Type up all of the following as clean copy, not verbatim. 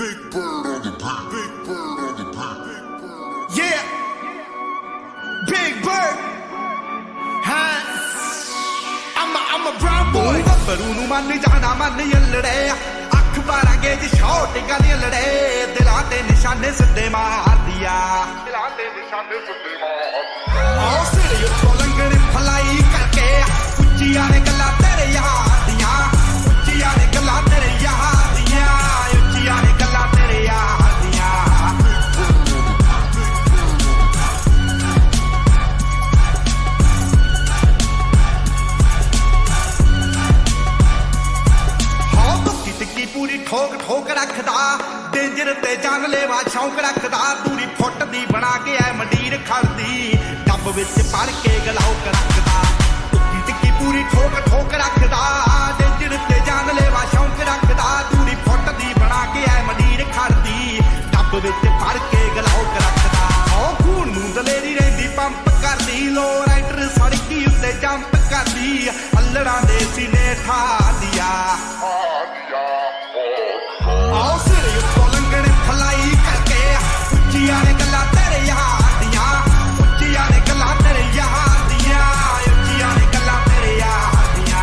Big bird on the beat. Big bird on the beat. Yeah. Big bird. Huh? I'm a brown boy. ਗੱਭਰੂ ਨੂੰ ਮੰਨ ਜਾਣਾ ਮੰਨ ਯੱਲੜੇ ਅੱਖ ਬਾਰਾਂਗੇ ਜੀ ਸ਼ੌਟ ਗਾਲੀਆਂ ਲੜੇ ਦਿਲਾਂ ਤੇ ਨਿਸ਼ਾਨੇ ਸਿੱਧੇ ਮਾਰਦੀ ਆ ਦਿਲਾਂ ਤੇ ਨਿਸ਼ਾਨੇ ਸਿੱਧੇ ਮਾਰਦੀ ਆਹ ਸਿਰੇ ਉੱਤੋਂ ਲੰਘਣ ਫਲਾਈ ਕਰਕੇ ਉੱਚੀਆਂ ਨੇ ਗੱਲਾਂ ਤੇਰੇ ਯਾਰ ਦੀਆਂ ਉੱਚੀਆਂ ਨੇ ਗੱਲਾਂ ਤੇਰੇ ਯਾਰ ਦੀਆਂ ਉੱਚੀਆਂ ਨੇ ਗੱਲਾਂ ਤੇਰੇ ਯਾਰ ਦੀਆਂ ਟਿੱਕੀ ਪੂਰੀ ਠੋਕ ਠੋਕ ਰੱਖਦਾ ਡੇਂਜਰ ਤੇ ਜਾਨਲੇਵਾ ਸ਼ੌਂਕ ਰੱਖਦਾ ਦੂਰੀ ਫੁੱਟ ਦੀ ਬਣਾ ਕੇ ਐ ਮੰਡੀਰ ਖੜਦੀ ਡੱਬ ਵਿੱਚ ਪੜ ਕੇ ਗਲਾਉਕ ਰੱਖਦਾ ਟਿੱਕੀ ਪੂਰੀ ਠੋਕ ਠੋਕ ਰੱਖਦਾ ਡੇਂਜਰ ਤੇ ਜਾਨਲੇਵਾ ਸ਼ੌਂਕ ਰੱਖਦਾ ਦੂਰੀ ਫੁੱਟ ਦੀ ਬਣਾ ਕੇ ਐ ਮੰਡੀਰ ਖੜਦੀ ਡੱਬ ਵਿੱਚ ਪੜ ਕੇ ਗਲਾਉਕ ਰੱਖਦਾ ਉਹ ਖੂਨ ਨੂੰ ਦਲੇਰੀ ਰਹਿੰਦੀ ਪੰਪ ਕਰਦੀ ਲੋ ਰਾਈਡਰ ਸੜਕੀ ਉੱਤੇ ਜੰਪ ਕਰਦੀ ਅੱਲੜਾਂ ਦੇ ਸੀਨੇ ਠਾਦੀਆਂ ਆਹ ਸਿਰੇ ਉੱਤੋਂ ਲੰਘਣ ਫਲਾਈ ਕਰਕੇ ਉੱਚੀਆਂ ਨੇ ਗੱਲਾਂ ਤੇਰੇ ਯਾਰ ਦੀਆਂ ਉੱਚੀਆਂ ਨੇ ਗੱਲਾਂ ਤੇਰੇ ਯਾਰ ਦੀਆਂ ਉੱਚੀਆਂ ਨੇ ਗੱਲਾਂ ਤੇਰੇ ਯਾਰ ਦੀਆਂ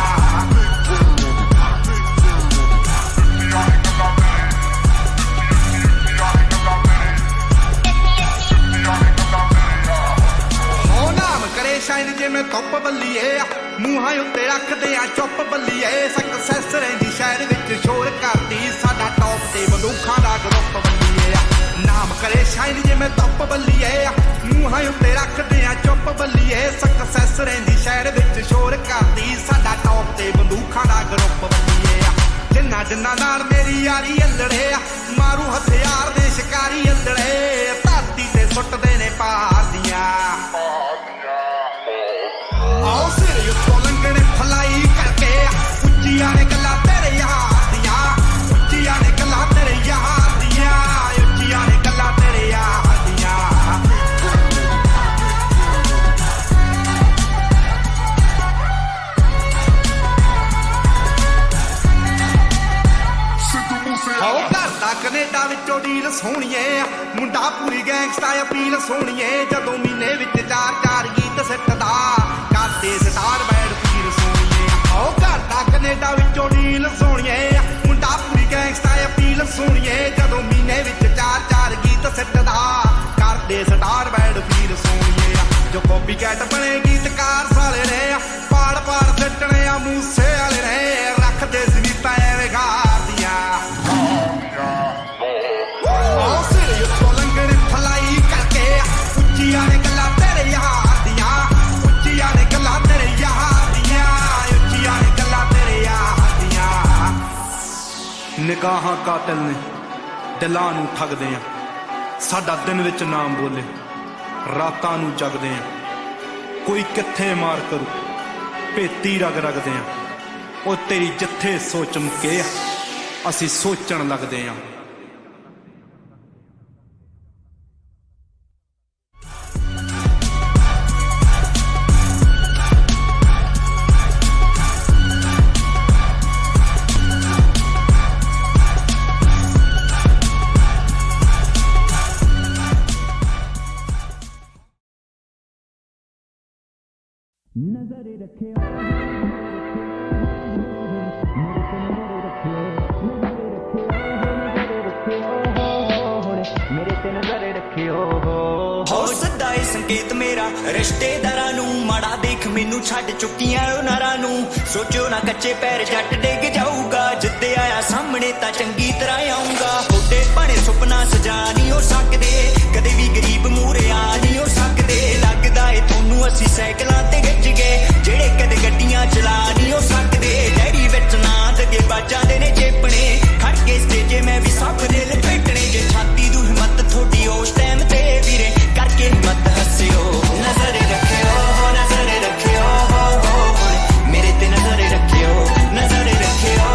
ਹੋ ਨਾਮ ਕਰੇ ਸ਼ਾਇਨ ਜਿਵੇਂ ਧੁੱਪ ਬੱਲੀਏ ਮੂੰਹਾਂ ਉੱਤੇ ਰੱਖਦੇ ਆ ਚੁੱਪ ਬੱਲੀਏ ਸਕਸੈਸ ਰਹਿੰਦੀ ਸ਼ਹਿਰ ਵਿੱਚ ਸ਼ੋਰ ਕਰਦੀ ਸਾਡਾ ਟੌਪ ਤੇ ਬੰਦੂਖਾਂ ਦਾ ਗਰੁੱਪ ਬੱਲੀਏ ਨਾਮ ਕਰੇ ਸ਼ਾਇਨ ਜਿਵੇਂ ਧੁੱਪ ਬੱਲੀਏ ਮੂੰਹਾਂ ਉੱਤੇ ਰੱਖਦੇ ਆ ਚੁੱਪ ਬੱਲੀਏ ਸਕਸੈਸ ਰਹਿੰਦੀ ਸ਼ਹਿਰ ਵਿੱਚ ਸ਼ੋਰ ਕਰਦੀ ਸਾਡਾ ਟੌਪ ਤੇ ਬੰਦੂਖਾਂ ਦਾ ਗਰੁੱਪ ਬੱਲੀਏ ਜਿੰਨਾ ਜਿੰਨਾ ਨਾਲ ਮੇਰੀ ਯਾਰੀ ਅੱਲੜੇ ਮਾਰੂ ਹਥਿਆਰ ਦੇ ਸ਼ਿਕਾਰੀ ਅੱਲੜੇ ਧਰਤੀ ਤੇ ਸੁੱਟਦੇ ਨੇ ਪਾਰ ਦੀਆਂ ਆਹ ਸਿਰੇ ਉੱਤੋਂ ਲੰਘਣ ਫਲਾਈ ਕਰਕੇ ਉੱਚੀਆਂ ਨੇ ਗੱਲਾਂ ਤੇਰੇ ਯਾਰ ਦੀਆਂ ਉੱਚੀਆਂ ਨੇ ਗੱਲਾਂ ਤੇਰੇ ਯਾਰ ਦੀਆਂ ਉੱਚੀਆਂ ਨੇ ਗੱਲਾਂ ਤੇਰੇ ਯਾਰ ਦੀਆਂ ਹੋ ਘਰ ਦਾ ਕੈਨੇਡਾ ਵਿੱਚੋਂ ਡੀਲ ਸੋਹਣੀਏ ਮੁੰਡਾ ਪੂਰੀ ਗੈਂਗਸਟਾ ਅਪੀਲ ਸੋਹਣੀਏ ਜਦੋਂ ਮਹੀਨੇ ਵਿੱਚ 4-4 ਗੀਤ ਸਿੱਟਦਾ ਕਰਦੇ ਸਟਾਰ ਬੈਡ ਪੀਰ ਸੋਹਣੀਏ ਹੋ ਘਰ ਦਾ ਕੈਨੇਡਾ ਵਿੱਚੋਂ ਡੀਲ ਸੋਹਣੀਏ ਮੁੰਡਾ ਪੂਰੀ ਗੈਂਗਸਟਾ ਅਪੀਲ ਸੋਹਣੀਏ ਜਦੋਂ ਮਹੀਨੇ ਵਿੱਚ 4-4 ਗੀਤ ਸਿੱਟਦਾ ਕਰਦੇ ਸਟਾਰ ਬੈਡ ਪੀਰ ਸੋਹਣੀਏ ਜੋ ਕਾਪੀ ਕੈਟ ਬਣੇ ਗੀਤਕਾਰ ਸਾਲੇ ਨੇ ਪਾੜ ਪਾੜ ਸਿੱਟਣੇ ਆ ਮੂਸੇ ਵਾਲੇ ਨੇ ਰੱਖਦੇ ਸਨੀਤਾ ਐਵੇਂ ਗਾਰਦੀਆਂ ਆਹ ਸਿਰੇ ਉੱਤੋਂ ਲੰਘਣ ਫਲਾਈ ਕਰਕੇ ਉੱਚੀਆਂ ਨੇ ਗੱਲਾਂ ਤੇਰੇ ਯਾਰ ਦੀਆਂ ਉੱਚੀਆਂ ਨੇ ਗੱਲਾਂ ਤੇਰੇ ਯਾਰ ਦੀਆਂ ਉੱਚੀਆਂ ਨੇ ਗੱਲਾਂ ਤੇਰੇ ਯਾਰ ਦੀਆਂ ਨਿਗਾਹਾਂ ਕਾਤਲ ਨੇ ਦਿਲਾਂ ਨੂੰ ਠੱਗਦੇ ਆ ਸਾਡਾ ਦਿਨ ਵਿੱਚ ਨਾਮ ਬੋਲੇ ਰਾਤਾਂ ਨੂੰ ਜਗਦੇ ਆ ਕੋਈ ਕਿੱਥੇ ਮਾਰ ਕਰੂ ਭੇਤੀ ਰਗ ਰਗਦੇ ਆ ਉਹ ਤੇਰੀ ਜਿੱਥੇ ਸੋਚ ਮੁਕੇ ਅਸੀਂ ਸੋਚਣ ਲੱਗਦੇ ਆ ਨਜ਼ਰ ਰੱਖਿਓ ਮੇਰੇ ਤੇ ਨਜ਼ਰ ਰੱਖਿਓ ਹੋ ਸਦਾ ਏ ਸੰਕੇਤ ਮੇਰਾ ਰਿਸ਼ਤੇਦਾਰਾਂ ਨੂੰ ਮਾੜਾ ਦੇਖ ਮੈਨੂੰ ਛੱਡ ਚੁੱਕੀਆਂ ਉਹਨਾਂ ਨੂੰ ਸੋਚੋ ਨਾ ਕੱਚੇ ਪੈਰ ਜੱਟ ਡਿੱਗ ਜਾਊਗਾ ਜਿੱਦੇ ਆਇਆ ਸਾਹਮਣੇ ਤਾਂ ਚੰਗੀ ਤਰ੍ਹਾਂ ਆਊਗਾ ਤੁਹਾਡੇ ਬਣੇ ਸੁਪਨਾ ਸਜਾ ਨਹੀਂ ਹੋ ਸਕਦੇ ਕਦੇ ਵੀ ਗਰੀਬ ਮੂਰੇ ਆ ਨਹੀਂ ਹੋ ਸਕਦੇ ਲੱਗਦਾ ਏ ਤੁਹਾਨੂੰ ਅਸੀਂ ਸਾਈਕਲਾਂ ਤੇ ਗੱਜ ਗਏ ਜਿਹੜੇ ਕਦੇ ਗੱਡੀਆਂ ਚਲਾ ਨਹੀਂ ਹੋ ਸਕਦੇ ਡੈਰੀ ਵਿੱਚ ਨਾ ਦਗੇ ਬਾਜਾਂ ਦੇ ਨੇ ਚੇਪਣੇ ਖੜ ਕੇ ਸਟੇਜੇ ਮੈਂ ਵੀ ਸਭ ਦੇ ਲਪੇਟਣੇ ਜੇ ਛਾਤੀ ਦੂ ਹਿੰਮਤ ਤੁਹਾਡੀ ਉਸ ਟਾਈਮ ਤੇ ਵੀਰੇ ਕਰਕੇ ਹਿੰਮਤ ਹੱਸਿਓ ਨਜ਼ਰ ਰੱਖਿਓ ਨਜ਼ਰ ਰੱਖਿਓ ਮੇਰੇ ਤੇ ਨਜ਼ਰ ਰੱਖਿਓ ਨਜ਼ਰ ਰੱਖਿਓ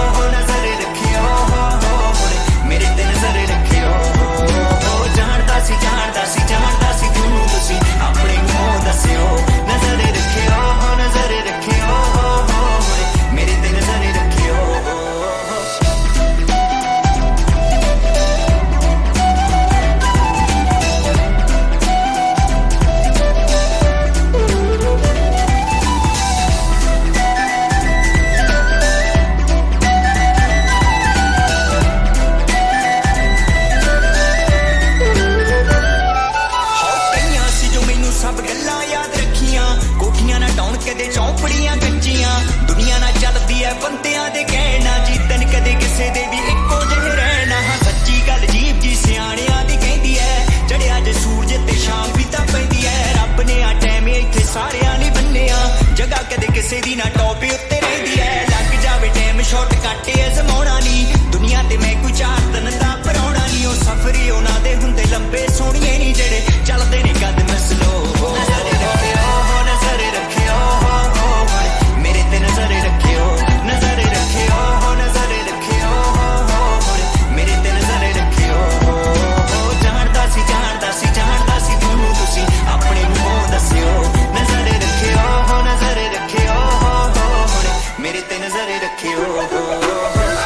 ਨਜ਼ਰ ਰੱਖਿਓ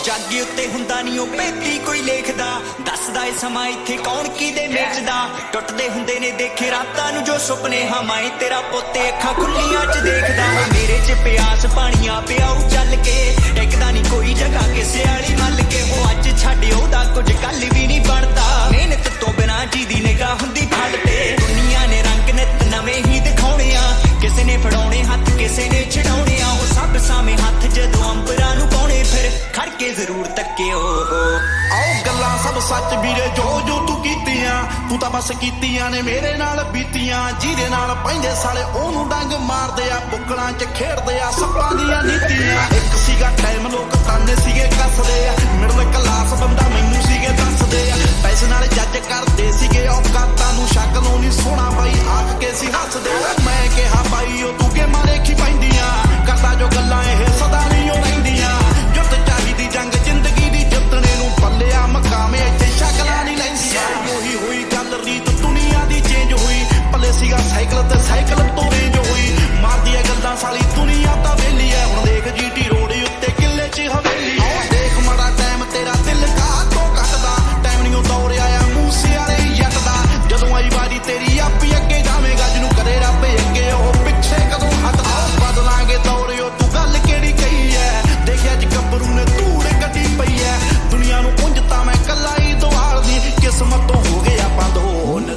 ਜਾਗੀ ਉੱਤੇ ਹੁੰਦਾ ਨਹੀਂ ਉਹ ਭੇਤੀ ਕੋਈ ਲੇਖਦਾ ਦੱਸਦਾ ਏ ਸਮਾਂ ਇੱਥੇ ਕੌਣ ਕਿਹਦੇ ਮੇਚਦਾ ਟੁੱਟਦੇ ਹੁੰਦੇ ਨੇ ਦੇਖੇ ਰਾਤਾਂ ਨੂੰ ਜੋ ਸੁਪਨੇ ਹਮਾਏ ਤੇਰਾ ਪੁੱਤੇ ਅੱਖਾਂ ਖੁੱਲੀਆਂ ਚ ਦੇਖਦਾ ਉਹ ਮੇਰੇ ਚ ਪਿਆਸ ਪਾਣੀਆਂ ਪਿਆਉ ਚੱਲ ਕੇ ਟਿਕਦਾ ਨਹੀਂ ਕੋਈ ਜਗ੍ਹਾ ਕਿਸੇ ਵਾਲੀ ਮੱਲ ਕੇ ਉਹ ਅੱਜ ਛੱਡ ਉਹਦਾ ਕੁਝ ਕੱਲ ਵੀ ਨਹੀਂ ਬਣਦਾ ਮਿਹਨਤ ਤੋਂ ਬਿਨਾਂ ਜੀ ਦੀ ਨਿਗਾਹ ਹੁੰਦੀ ਫਲ ਤੇ ਦੁਨੀਆ ਨੇ ਰੰਗ ਨਿਤ ਨਵੇਂ ਹੀ ਦਿਖਾਉਣੇ ਆ ਕਿਸੇ ਨੇ ਫੜਾਉਣੇ ਹੱਥ ਕਿਸੇ ਨੇ ਛਡਾਉਣੇ ਆ ਉਹ ਸਭ ਸਾਵੇਂ ਹੱਥ ਜਦੋਂ ਅੰਬਰਾਂ ਨੂੰ ਪਾਉਣੇ ਫਿਰ ਖੜ ਕੇ ਜ਼ਰੂਰ ਤੱਕਿਓ ਆਓ ਗੱਲਾਂ ਸਭ ਸੱਚ ਵੀਰੇ ਜੋ ਜੋ ਤੂੰ ਕੀਤੀਆਂ ਤੂੰ ਤਾਂ ਬਸ ਕੀਤੀਆਂ ਨੇ ਮੇਰੇ ਨਾਲ ਬੀਤੀਆਂ ਜਿਹਦੇ ਨਾਲ ਪੈਂਦੇ ਸਾਲੇ ਉਹਨੂੰ ਡੰਗ ਮਾਰਦੇ ਆ ਬੁੱਕਲਾਂ 'ਚ ਖੇਡਦੇ ਆ ਸੱਪਾਂ ਦੀਆਂ ਨੀਤੀਆਂ ਇੱਕ ਸੀਗਾ ਟਾਈਮ ਲੋਕ ਤਾਨੇ ਸੀਗੇ ਕੱਸਦੇ ਆ ਮਿਡਲ ਕਲਾਸ ਬੰਦਾ ਮੈਨੂੰ ਸੀਗੇ ਦੱਸਦੇ ਆ ਪੈਸੇ ਨਾਲ ਜੱਜ ਕਰਦੇ ਸੀਗੇ ਔਕਾਤਾਂ ਨੂੰ ਸ਼ੱਕ ਨੂੰ ਨਹੀਂ ਸੋਹਣਾ ਬਾਈ ਆਖ ਕੇ ਸੀ ਹੱਸਦੇ ਮੈਂ ਕਿਹਾ ਬਾਈ ਉਹ ਤੂੰ ਗੇਮਾਂ ਦੇਖੀ ਪੈਂਦੀਆਂ ਕਰਦਾ ਜੋ ਗੱਲਾਂ ਇਹ ਸਦਾ ਨਹੀਂ ਉਹ ਰਹਿੰਦੀਆਂ ਜੁੱਤ ਚਾਹੀਦੀ ਜੰਗ ਜ਼ਿੰਦਗੀ ਦੀ ਜਿੱਤਣੇ ਨੂੰ ਪੱਲਿਆ ਮਕਾਮ ਇੱਥੇ ਸ਼ਕਲਾਂ ਨਹੀਂ ਲੈਂਦੀਆਂ ਉਹੀ ਹੋਈ ਗੱਲ ਰੀਤ ਦੁਨੀਆ ਦੀ ਚੇਂਜ ਹੋਈ ਪੱਲੇ ਸੀਗਾ ਸਾਈਕਲ ਤੇ ਸਾਈਕਲ ਤੋਂ ਰੇਂਜ ਹੋਈ ਮਾਰਦੀ ਐ ਗੱਲਾਂ ਸਾਲੀ ਦੁਨੀਆ ਤਾਂ ਵੇਲੀ ਐ ਹੁਣ ਦੇਖ ਜੀਟੀ ਰੋਡ ਉੱਤੇ ਕਿੱਲੇ 'ਚ ਹਵੇਲੀ ਐ ਦੇਖ ਮਾੜਾ ਟਾਈਮ ਤੇਰਾ ਦਿਲ ਕਾਹਤੋਂ ਕੱਟਦਾ ਟਾਈਮ ਨਹੀਂ ਉਹ ਦੌਰ ਆਇਆ ਮੂਸੇ ਵਾਲੇ ਜੱਟ ਦਾ ਜਦੋਂ ਆਈ ਵਾਰੀ ਤੇਰੀ ਆਪੀ ਅੱਗੇ ਜਾਵੇਂਗਾ ਜਿਹਨੂੰ ਕਰੇ ਰੱਬ ਅੱਗੇ ਉਹ ਪਿੱਛੇ ਕਦੋਂ ਹਟਦਾ ਬਦਲਾਂਗੇ ਦੌਰ ਉਹ ਤੂੰ ਗੱਲ ਕਿਹੜੀ ਕਹੀ ਐ ਦੇਖਿਆ ਅੱਜ ਗੱਭਰੂ ਨੇ ਧੂੜ ਕੱਢੀ ਪਈ ਐ ਦੁਨੀਆ ਨੂੰ ਉਂਝ ਤਾਂ ਮੈਂ ਕੱਲਾ ਹੀ ਦੁਆਲਦੀ ਕਿਸਮਤ ਤੋਂ ਹੋ ਗਏ ਆਪਾਂ ਦੋਨ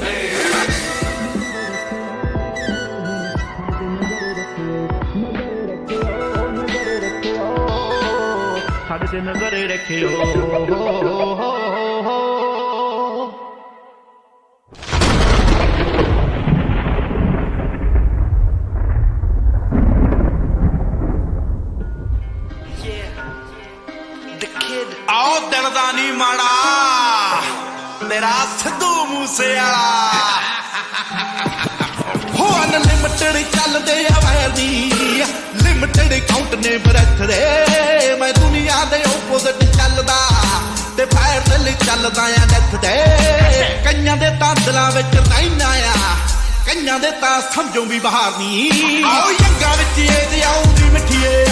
ਸਾਡੇ ਤੇ ਨਜ਼ਰ ਰੱਖਿਓ ਆਓ ਦਿਲ ਦਾ ਨੀ ਮਾੜਾ ਤੇਰਾ ਸਿੱਧੂ ਮੂਸੇ ਵਾਲਾ ਹੋ ਅਨਲਿਮਟਡ ਚੱਲਦੇ ਆ ਵੈਲੀ ਲਿਮਟਡ ਕਾਊਂਟ ਨੇ ਬਰਥ ਦੇ ਮੈਂ ਦੁਨੀਆ ਦੇ ਓਪੋਜ਼ਿਟ ਚੱਲਦਾ ਤੇ ਫਾਇਰ ਦਿਲ ਚੱਲਦਾ ਆ ਡੈਥ ਦੇ ਕਈਆਂ ਦੇ ਤਾਂ ਦਿਲਾਂ ਵਿੱਚ ਰਹਿਣਾ ਆ ਕਈਆਂ ਦੇ ਤਾਂ ਸਮਝੋ ਵੀ ਬਾਹਰ ਨਹੀਂ ਆਓ ਯੰਗਾ ਵਿੱਚ ਇਹ ਆਉਂਦੀ ਮਿੱਠੀਏ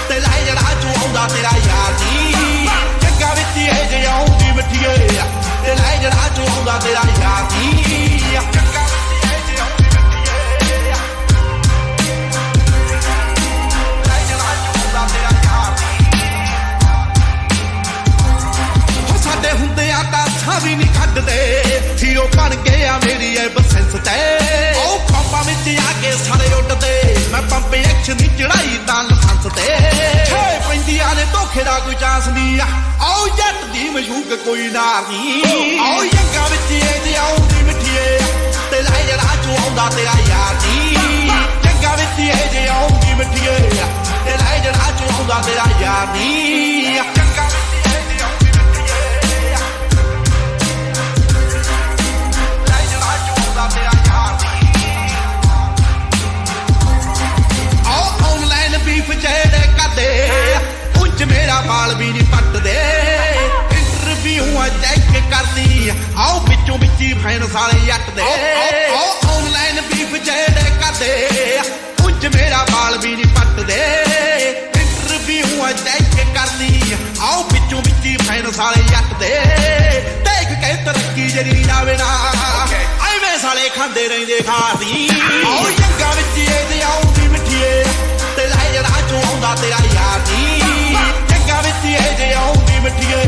ਤੇ ਲੈ ਜਿਹੜਾ ਜੋ ਆਉਂਦਾ ਤੇਰਾ ਯਾਰ ਨਹੀਂ ਜੱਗਾ ਵਿੱਚ ਇਹ ਜੇ ਆਉਂਦੀ ਮਿੱਠੀਏ ਤੇ ਲੈ ਜਿਹੜਾ ਜੋ ਆਉਂਦਾ ਤੇਰਾ ਯਾਰ ਨਹੀਂ ਜੱਗਾ ਵਿੱਚ ਇਹ ਜੇ ਆਉਂਦੀ ਮਿੱਠੀਏ ਲੈ ਜਿਹੜਾ ਜੋ ਆਉਂਦਾ ਤੇਰਾ ਯਾਰ ਨਹੀਂ ਸਾਡੇ ਹੁੰਦੇ ਆ ਤਾਂ ਸਾਹ ਵੀ ਨਹੀਂ ਕੱਢਦੇ ਹੀਰੋ ਬਣ ਗਏ ਆ ਮੇਰੀ ਐ ਬਸੈਂਸ ਤੇ ਉਹ ਪੰਪਾਂ ਵਿੱਚ ਆ ਕੇ ਸਾਰੇ ਉੱਡਦੇ ਮੈਂ ਪੰਪ ਐਕਸ਼ਨ ਦੀ ਚੜਾਈ ਤਾਂ ਲਸੰਸ ਤੇ ਛੇ ਪੈਂਦੀਆਂ ਨੇ ਧੋਖੇ ਦਾ ਕੋਈ ਚਾਂਸ ਨਹੀਂ ਆਓ ਜੱਟ ਦੀ ਮਸ਼ੂਕ ਕੋਈ ਨਾਰ ਨਹੀਂ ਆਓ ਯੰਗਾ ਵਿੱਚ ਇਹ ਜੇ ਆਉਂਦੀ ਮਿੱਠੀਏ ਤੇ ਲੈ ਜਿਹੜਾ ਜੋ ਆਉਂਦਾ ਤੇਰਾ ਯਾਰ ਨਹੀਂ ਜੰਗਾ ਵਿੱਚ ਇਹ ਜੇ ਆਉਂਦੀ ਮਿੱਠੀਏ ਤੇ ਲੈ ਜਿਹੜਾ ਜੋ ਆਉਂਦਾ ਤੇਰਾ ਯਾਰ ਨਹੀਂ ਜੰਗਾ ਵਿੱਚ ਇਹ ਜੇ ਆਉਂਦੀ ਮਿੱਠੀਏ ਲੈ ਜਿਹੜਾ ਜੋ ਆਉਂਦਾ ਤੇਰਾ ਯਾਰ ਆਨਲਾਈਨ ਬੀਫ ਜਿਹੜੇ ਕਰਦੇ ਉੱਚ ਮੇਰਾ ਬਾਲ ਵੀ ਨਹੀਂ ਪੱਟਦੇ ਇੰਟਰਵਿਊ ਆ ਚੈੱਕ ਕਰਦੀ ਆਓ ਵਿੱਚੋਂ ਵਿੱਚੀ ਫੈਨ ਸਾਰੇ ਜੱਟ ਦੇ ਆਨਲਾਈਨ ਬੀਫ ਜਿਹੜੇ ਕਰਦੇ ਉੱਚ ਮੇਰਾ ਬਾਲ ਵੀ ਨਹੀਂ ਪੱਟਦੇ ਇੰਟਰਵਿਊ ਆ ਚੈੱਕ ਕਰਦੀ ਆਓ ਵਿੱਚੋਂ ਵਿੱਚੀ ਫੈਨ ਸਾਰੇ ਜੱਟ ਦੇ ਦੇਖ ਕੇ ਤਰੱਕੀ ਜਿਹੜੀ ਜਾਵੇ ਨਾ ਐਵੇਂ ਸਾਲੇ ਖਾਂਦੇ ਰਹਿੰਦੇ ਖਾਦੀ ਆਓ ਯੰਗਾ ਵਿੱਚ ਇਹ ਤੇ ਆਉਂਦੀ ਮਿੱਠੀਏ ਤੇ ਲੈ ਜਿਹੜਾ ਜੋ ਆਉਂਦਾ ਤੇਰਾ ਯਾਰ ਨਹੀਂ ਜੱਗਾ ਵਿੱਚ ਇਹ ਜੇ ਆਉਂਦੀ ਮਿੱਠੀਏ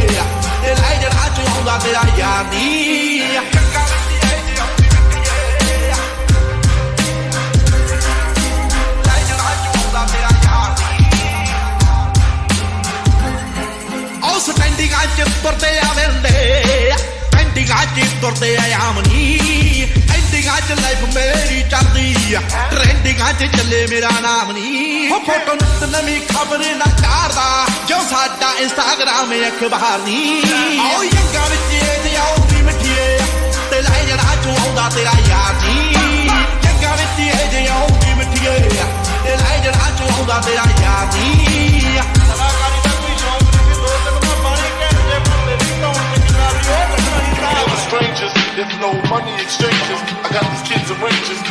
ਤੇ ਲੈ ਜਿਹੜਾ ਜੋ ਆਉਂਦਾ ਤੇਰਾ ਯਾਰ ਨਹੀਂ ਜੱਗਾ ਵਿੱਚ ਇਹ ਜੇ ਆਉਂਦੀ ਮਿੱਠੀਏ ਲੈ ਜਿਹੜਾ ਜੋ ਆਉਂਦਾ ਤੇਰਾ ਯਾਰ ਨਹੀਂ ਆਓ ਸਟੈਂਡਿੰਗਾਂ 'ਚ ਤੁਰਦੇ ਆ ਵੇਂਦੇ ਪੈਂਡਿੰਗਾਂ 'ਚ ਤੁਰਦੇ ਆ ਆਮਨੀ ਐਂਡਿੰਗਾਂ 'ਚ ਲਾਈਫ ਮੇਰੀ ਚੱਲਦੀ ਆ ਟ੍ਰੈਂਡਿੰਗਾਂ 'ਚ ਚੱਲੇ ਮੇਰਾ ਨਾਮ ਨਹੀਂ ਹੋ ਫੋਟੋ ਨਿੱਤ ਨਵੀਂ ਖਬਰ ਨਾ ਚਾਰਦਾ ਜੋ ਸਾਡਾ ਇੰਸਟਾਗ੍ਰਾਮ ਅਖਬਾਰ ਨਹੀਂ ਆਓ ਯੰਗਾ ਵਿੱਚ ਇਹ ਜੇ ਆਉਂਦੀ ਮਿੱਠੀਏ ਤੇ ਲੈ ਜਿਹੜਾ ਜੋ ਆਉਂਦਾ ਤੇਰਾ ਯਾਰ ਨਹੀਂ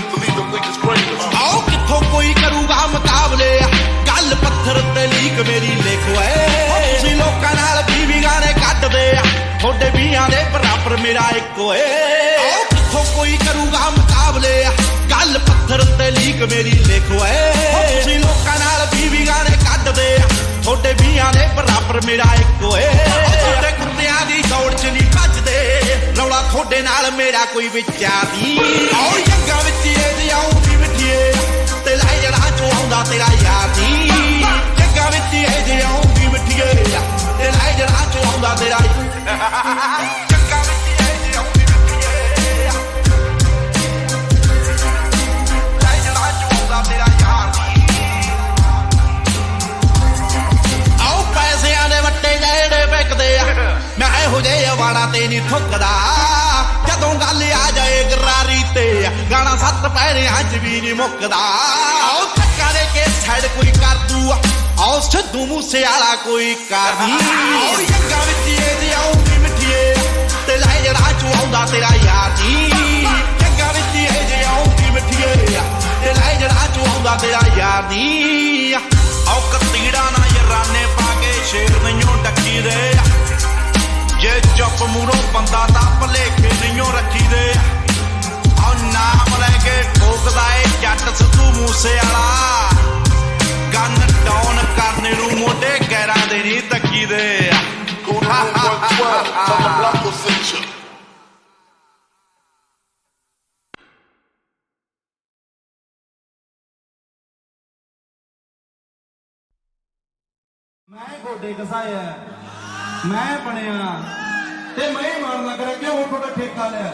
to leave them niggas crazy. ਆਓ ਕਿੱਥੋਂ ਕੋਈ ਕਰੂਗਾ ਮੁਕਾਬਲੇ ਗੱਲ ਪੱਥਰ ਤੇ ਲੀਕ ਮੇਰੀ ਲਿਖ ਓਏ ਤੁਸੀਂ ਲੋਕਾਂ ਨਾਲ ਵੀ ਗਾਣੇ ਕੱਢਦੇ ਤੁਹਾਡੇ ਵੀਆਂ ਦੇ ਬਰਾਬਰ ਮੇਰਾ ਇੱਕ ਓਏ ਆਓ ਕਿੱਥੋਂ ਕੋਈ ਕਰੂਗਾ ਮੁਕਾਬਲੇ ਗੱਲ ਪੱਥਰ ਤੇ ਲੀਕ ਮੇਰੀ ਲਿਖ ਓਏ ਤੁਸੀਂ ਲੋਕਾਂ ਨਾਲ ਵੀ ਗਾਣੇ ਕੱਢਦੇ ਤੁਹਾਡੇ ਵੀਆਂ ਦੇ ਬਰਾਬਰ ਮੇਰਾ ਇੱਕ ਓਏ ਤੁਹਾਡੇ ਕੁੱਤਿਆਂ ਦੀ ਦੌੜ ਚ ਨਹੀਂ ਭੱਜਦੇ ਰੌਲਾ ਤੁਹਾਡੇ ਨਾਲ ਮੇਰਾ ਕੋਈ ਵਿਚਾਰ ਨਹੀਂ ਆਓ ਜੱਗਾ ਵਿੱਚ ਇਹ ਜਿਆਉਂਦੀ ਮਿੱਠੀਏ ਤੇ ਲੈ ਜੜਾ ਚੋਂ ਆਉਂਦਾ ਤੇਰਾ ਯਾਰ ਨਹੀਂ ਜੱਗਾ ਵਿੱਚ ਇਹ ਜਿਆਉਂਦੀ ਮਿੱਠੀਏ ਤੇ ਲੈ ਜੜਾ ਚੋਂ ਆਉਂਦਾ ਤੇਰਾ ਜੱਗਾ ਵਿੱਚ ਇਹ ਜਿਆਉਂਦੀ ਮਿੱਠੀਏ ਲੈ ਜੜਾ ਚੋਂ ਆਉਂਦਾ ਤੇਰਾ ਯਾਰ ਨਹੀਂ ਆਓ ਪੈਸਿਆਂ ਦੇ ਵੱਟੇ ਜਿਹੜੇ ਵਿਕਦੇ ਮੈਂ ਇਹੋ ਜਿਹੇ ਵਾੜਾ ਤੇ ਨਹੀਂ ਠੁੱਕਦਾ ਜਦੋਂ ਗੱਲ ਆ ਜਾਏ ਗਰਾਰੀ ਤੇ ਗਾਣਾ ਸੱਤ ਪੈਰਿਆਂ 'ਚ ਵੀ ਨਹੀਂ ਮੁੱਕਦਾ ਆਓ ਧੱਕਾ ਦੇ ਕੇ ਸਾਈਡ ਕੋਈ ਕਰ ਦੂ ਆਓ ਸਿੱਧੂ ਮੂਸੇ ਵਾਲਾ ਕੋਈ ਕਰ ਨਹੀਂ ਆਓ ਜੱਗਾ ਵਿੱਚ ਇਹ ਜਿਆਉਂਦੀ ਮਿੱਠੀਏ ਤੇ ਲੈ ਜੜਾ ਚੋਂ ਆਉਂਦਾ ਤੇਰਾ ਯਾਰ ਨਹੀਂ ਜੱਗਾ ਵਿੱਚ ਇਹ ਜਿਆਉਂਦੀ ਮਿੱਠੀਏ ਤੇ ਲੈ ਜੜਾ ਚੋਂ ਆਉਂਦਾ ਤੇਰਾ ਯਾਰ ਨਹੀਂ ਆਓ ਕਤੀੜਾ ਨਾ ਯਾਰਾਨੇ ਪਾ ਕੇ ਸ਼ੇਰ ਨਹੀਂਓ ਡੱਕੀ ਦੇ ਜੇ ਚੁੱਪ ਮੂਰੋਂ ਬੰਦਾ ਤਾਂ ਭਲੇਖੇ ਨਹੀਂਓ ਰੱਖੀ ਦੇ ਆਹ ਨਾਮ ਲੈ ਕੇ ਠੋਕਦਾ ਏ ਜੱਟ ਸਿੱਧੂ ਮੂਸੇ ਵਾਲਾ ਗੰਨ ਡਾਊਨ ਕਰਨੇ ਨੂੰ ਮੋਢੇ ਗੈਰਾਂ ਦੇ ਨਹੀਂ ਤੱਕੀ ਦੇ Go to room 112, tell the block will send you. ਮੈਂ ਗੋਡੇ ਘਸਾਇਆ ਮੈਂ ਬਣਿਆ ਤੇ ਮੈਂ ਹੀ ਮਾਰਨਾ ਕਰਾਂ ਕਿਉਂ ਉਹ ਤੁਹਾਡਾ ਠੇਕਾ ਲਿਆ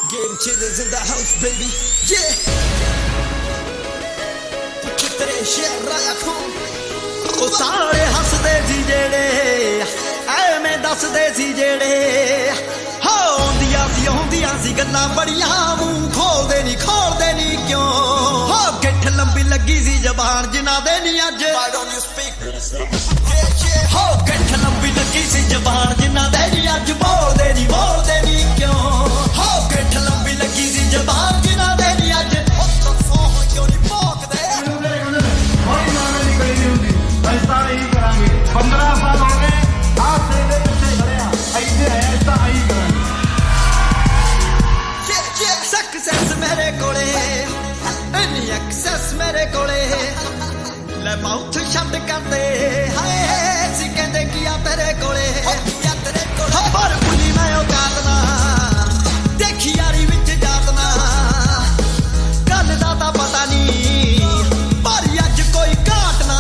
Game chillers in the house, baby. Yeah. ਕਿਤਰੇ ਸ਼ੇਰ ਰਾਇਆ ਖੂਨ ਉਹ ਸਾਰੇ ਹੱਸਦੇ ਸੀ ਜਿਹੜੇ ਐਵੇਂ ਦੱਸਦੇ ਸੀ ਜਿਹੜੇ ਆਉਂਦੀਆਂ ਸੀ ਗੱਲਾਂ ਬੜੀਆਂ ਮੂੰਹ ਖੋਲਦੇ ਨਹੀਂ ਕਿਉਂ ਹੋ ਗਿੱਠ ਲੰਬੀ ਲੱਗੀ ਸੀ ਜ਼ਬਾਨ ਜਿਨ੍ਹਾਂ ਦੇ ਨਹੀਂ ਅੱਜ ਹੋ ਗਿੱਠ ਲੰਬੀ ਲੱਗੀ ਸੀ ਜ਼ਬਾਨ ਜਿਨ੍ਹਾਂ ਦੇ ਨਹੀਂ ਅੱਜ ਬੋਲਦੇ ਨਹੀਂ ਕਿਉਂ ਹੋ ਗਿੱਠ ਲੰਬੀ ਲੱਗੀ ਸੀ ਜ਼ਬਾਨ ਜਿਨ੍ਹਾਂ ਦੇ ਨਹੀਂ ਅੱਜ ਦੱਸੋ ਕਿਉਂ ਨਹੀਂ ਭੌਂਕਦੇ ਮੈਨੂੰ ਤੇਰੇ ਕਹਿੰਦੇ ਕੋਈ ਨਾਮ ਨਹੀਂ ਕਰੀ ਨਹੀਂ ਹੁੰਦੀ ਅਸੀਂ ਤਾਂ ਇਹੀ ਕਰਾਂਗੇ 15 ਸਾਲ ਹੋ ਗਏ ਆਸੇ ਦੇ ਪਿੱਛੇ ਖੜਿਆ ਇੱਥੇ ਆਇਆ ਤਾਂ ਆਹੀ ਕਰਾਂਗੇ ਸਕਸੈਸ ਮੇਰੇ ਕੋਲੇ ਇੰਨੀ ਐਕਸੈਸ ਮੇਰੇ ਕੋਲੇ ਲੈ ਮਾਊਥ ਛੱਡ ਕਰਦੇ ਹਾਏ ਸੀ ਕਹਿੰਦੇ ਕੀ ਆ ਤੇਰੇ ਕੋਲੇ ਪਰ ਭੁੱਲੀ ਮੈਂ ਉਹ ਕਾਤਨਾ ਦੇਖੀ ਯਾਰੀ ਵਿੱਚ ਜਾਤਨਾ ਗੱਲ ਦਾ ਤਾਂ ਪਤਾ ਨਹੀਂ ਪਰ ਅੱਜ ਕੋਈ ਘਾਟ ਨਾ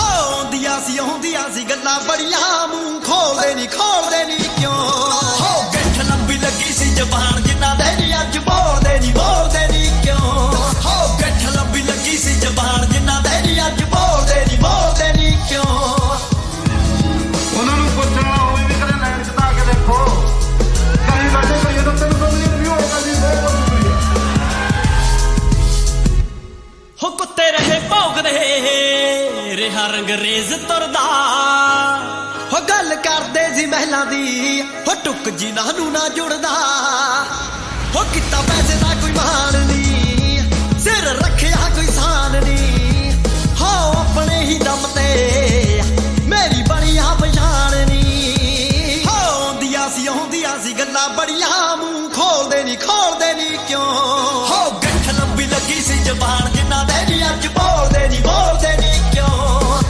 ਆਉਂਦੀਆਂ ਸੀ ਗੱਲਾਂ ਬੜੀਆਂ ਮੂੰਹ ਖੋਲਦੇ ਨਹੀਂ ਕਿਉਂ ਹੋ ਗਿੱਠ ਲੰਬੀ ਲੱਗੀ ਸੀ ਜ਼ਬਾਨ ਜਿਨ੍ਹਾਂ ਦੇ ਨਹੀਂ ਅੱਜ ਬੋਲਦੇ ਨਹੀਂ ਕਿਉਂ ਹੋ ਗਿੱਠ ਲੰਬੀ ਲੱਗੀ ਸੀ ਜ਼ਬਾਨ ਜਿਨ੍ਹਾਂ ਦੇ ਨਹੀਂ ਅੱਜ ਬੋਲਦੇ ਨਹੀਂ ਕਿਉਂ ਉਹਨਾਂ ਨੂੰ ਪੁੱਛਣਾ ਹੋਵੇ ਵੀ ਕਦੇ ਲਾਈਨ 'ਚ ਤਾਂ ਆ ਕੇ ਦੇਖੋ ਕਹੀਂ ਬੈਠੇ ਕੋਈ ਜਦੋਂ 300 ਮਿਲੀਅਨ ਵਿਊ ਹੋਗਾ ਜੀ ਬਹੁਤ ਸ਼ੁਕਰੀਆ ਹੋ ਕੁੱਤੇ ਰਹੇ ਭੌਂਕਦੇ ਰਿਹਾ ਰੰਗਰੇਜ਼ ਤੁਰਦਾ ਹੋ ਗੱਲ ਕਰਦੇ ਸੀ ਮਹਿਲਾਂ ਦੀ ਹੋ ਟੁੱਕ ਜਿਨ੍ਹਾਂ ਨੂੰ ਨਾ ਜੁੜਦਾ ਹੋ ਕੀਤਾ ਪੈਸੇ ਦਾ ਕੋਈ ਮਾਣ ਨਹੀਂ ਸਿਰ ਰੱਖਿਆ ਕੋਈ ਸਾਨ ਨਹੀਂ ਹੋ ਆਪਣੇ ਹੀ ਦਮ ਤੇ ਮੇਰੀ ਬਣੀਆਂ ਪਛਾਣ ਨਹੀਂ ਹੋ ਆਉਂਦੀਆਂ ਸੀ ਗੱਲਾਂ ਬੜੀਆਂ ਮੂੰਹ ਖੋਲਦੇ ਨਹੀਂ ਕਿਉਂ ਹੋ ਗਿੱਠ ਲੰਬੀ ਲੱਗੀ ਸੀ ਜ਼ਬਾਨ ਜਿਨ੍ਹਾਂ ਦੇ ਨਹੀਂ ਅੱਜ ਬੋਲਦੇ ਨਹੀਂ ਕਿਉਂ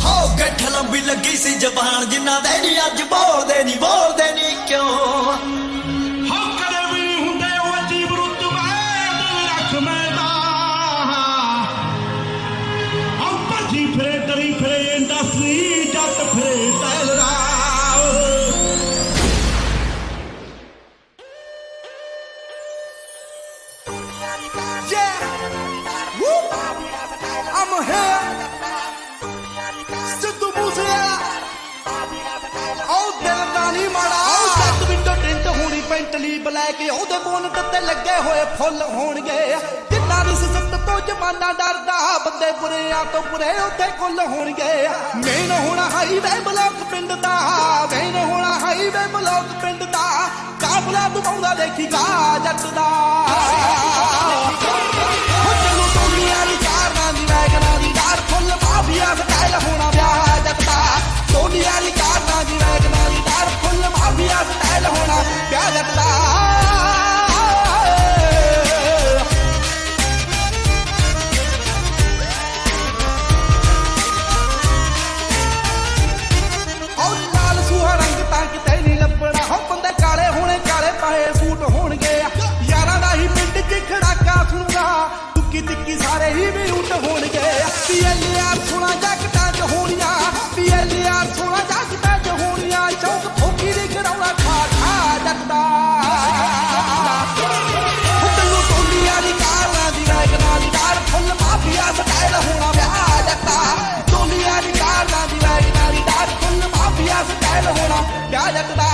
ਹੋ ਗਿੱਠ ਲੰਬੀ ਲੱਗੀ ਸੀ ਜ਼ਬਾਨ ਜਿਨ੍ਹਾਂ ਦੇ ਨਹੀਂ ਅੱਜ ਬੋਲਦੇ ਨਹੀਂ ਕਿਉਂ ਹੋ ਕਦੇ ਵੀ ਨਹੀਂ ਹੁੰਦੇ ਉਹ ਅਜੀਬ ਰੁਤਬਾ ਦਿਲ ਰੱਖ ਮੈਦਾ ਆਉ ਭੱਜੀ ਫਿਰੇ ਡਰੀ ਫਿਰੇ ਇੰਡਸਟਰੀ ਜੱਟ ਫਿਰੇ ਟੈਲਰਾ I'm here ਸਿੱਧੂ ਮੂਸੇ ਉਹ ਦਿਲ ਦਾ ਨਹੀਂ ਮਾੜਾ ਉਹ ਸੱਤ ਵਿੰਡੋ ਟਿੰਟ ਹੋਣੀ ਪੈਂਟਲੀ ਬਲੈਕ ਉਹਦੇ ਬੋਨਟ ਤੇ ਲੱਗੇ ਹੋਏ ਫੁੱਲ ਹੋਣਗੇ ਜਿੰਨਾ ਦੀ ਸਿਫਤ ਤੋਂ ਜ਼ਮਾਨਾ ਡਰਦਾ ਬੰਦੇ ਬੁਰਿਆਂ ਤੋਂ ਬੁਰੇ ਉੱਥੇ ਕੁੱਲ ਹੋਣਗੇ ਮੇਨ ਹੋਣਾ ਹਾਈਵੇ ਬਲੌਕ ਪਿੰਡ ਦਾ ਮੇਨ ਹੋਣਾ ਹਾਈਵੇ ਬਲੌਕ ਪਿੰਡ ਦਾ ਕਾਫਲਾ ਦਬਾਉਂਦਾ ਦੇਖੀਗਾ ਜੱਟ ਦਾ ਚਲੋ ਟੋਲੀਆਂ ਦੀ ਕਾਰਾਂ ਦੀ ਵੈਗਨਾਂ ਦੀ ਡਾਰ ਫੁੱਲ ਮਾਫੀਆ ਸਟਾਈਲ ਹੋਣਾ ਵਿਆਹ ਜੱਟ ਦਾ ਟੋਲੀਆਂ ਦੀ ਕਾਰਾਂ ਦੀ ਵੈਗਨਾਂ ਦੀ ਡਾਰ ਫੁੱਲ ਮਾਫੀਆ ਸਟਾਈਲ ਹੋਣਾ ਵਿਆਹ ਜੱਟ ਦਾ ਟਿੱਕੀ ਸਾਰੇ ਹੀ ਵੀ ਉੱਟ ਹੋਣਗੇ ਪੀਐਲਆਰ ਸੁਣਾ ਜੱਟਾਂ ਚ ਹੋਣੀਆਂ ਪੀਐਲਆਰ ਸੁਣਾ ਜੱਟਾਂ ਚ ਹੋਣੀਆਂ ਚੌਕ ਫੋਕੀ ਦੀ ਕਰਾਉਣਾ ਖਾ ਖਾ ਜੱਟਦਾ ਤੈਨੂੰ ਟੋਲੀਆਂ ਦੀ ਕਾਰਾਂ ਦੀ ਵੈਗਨਾਂ ਦੀ ਡਾਰ ਫੁੱਲ ਮਾਫੀਆ ਸਟਾਈਲ ਹੋਣਾ ਵਿਆਹ ਜੱਟਾ ਟੋਲੀਆਂ ਦੀ ਕਾਰਾਂ ਦੀ ਵੈਗਨਾਂ ਦੀ ਡਾਰ ਫੁੱਲ ਮਾਫੀਆ ਸਟਾਈਲ ਹੋਣਾ ਵਿਆਹ ਜੱਟਦਾ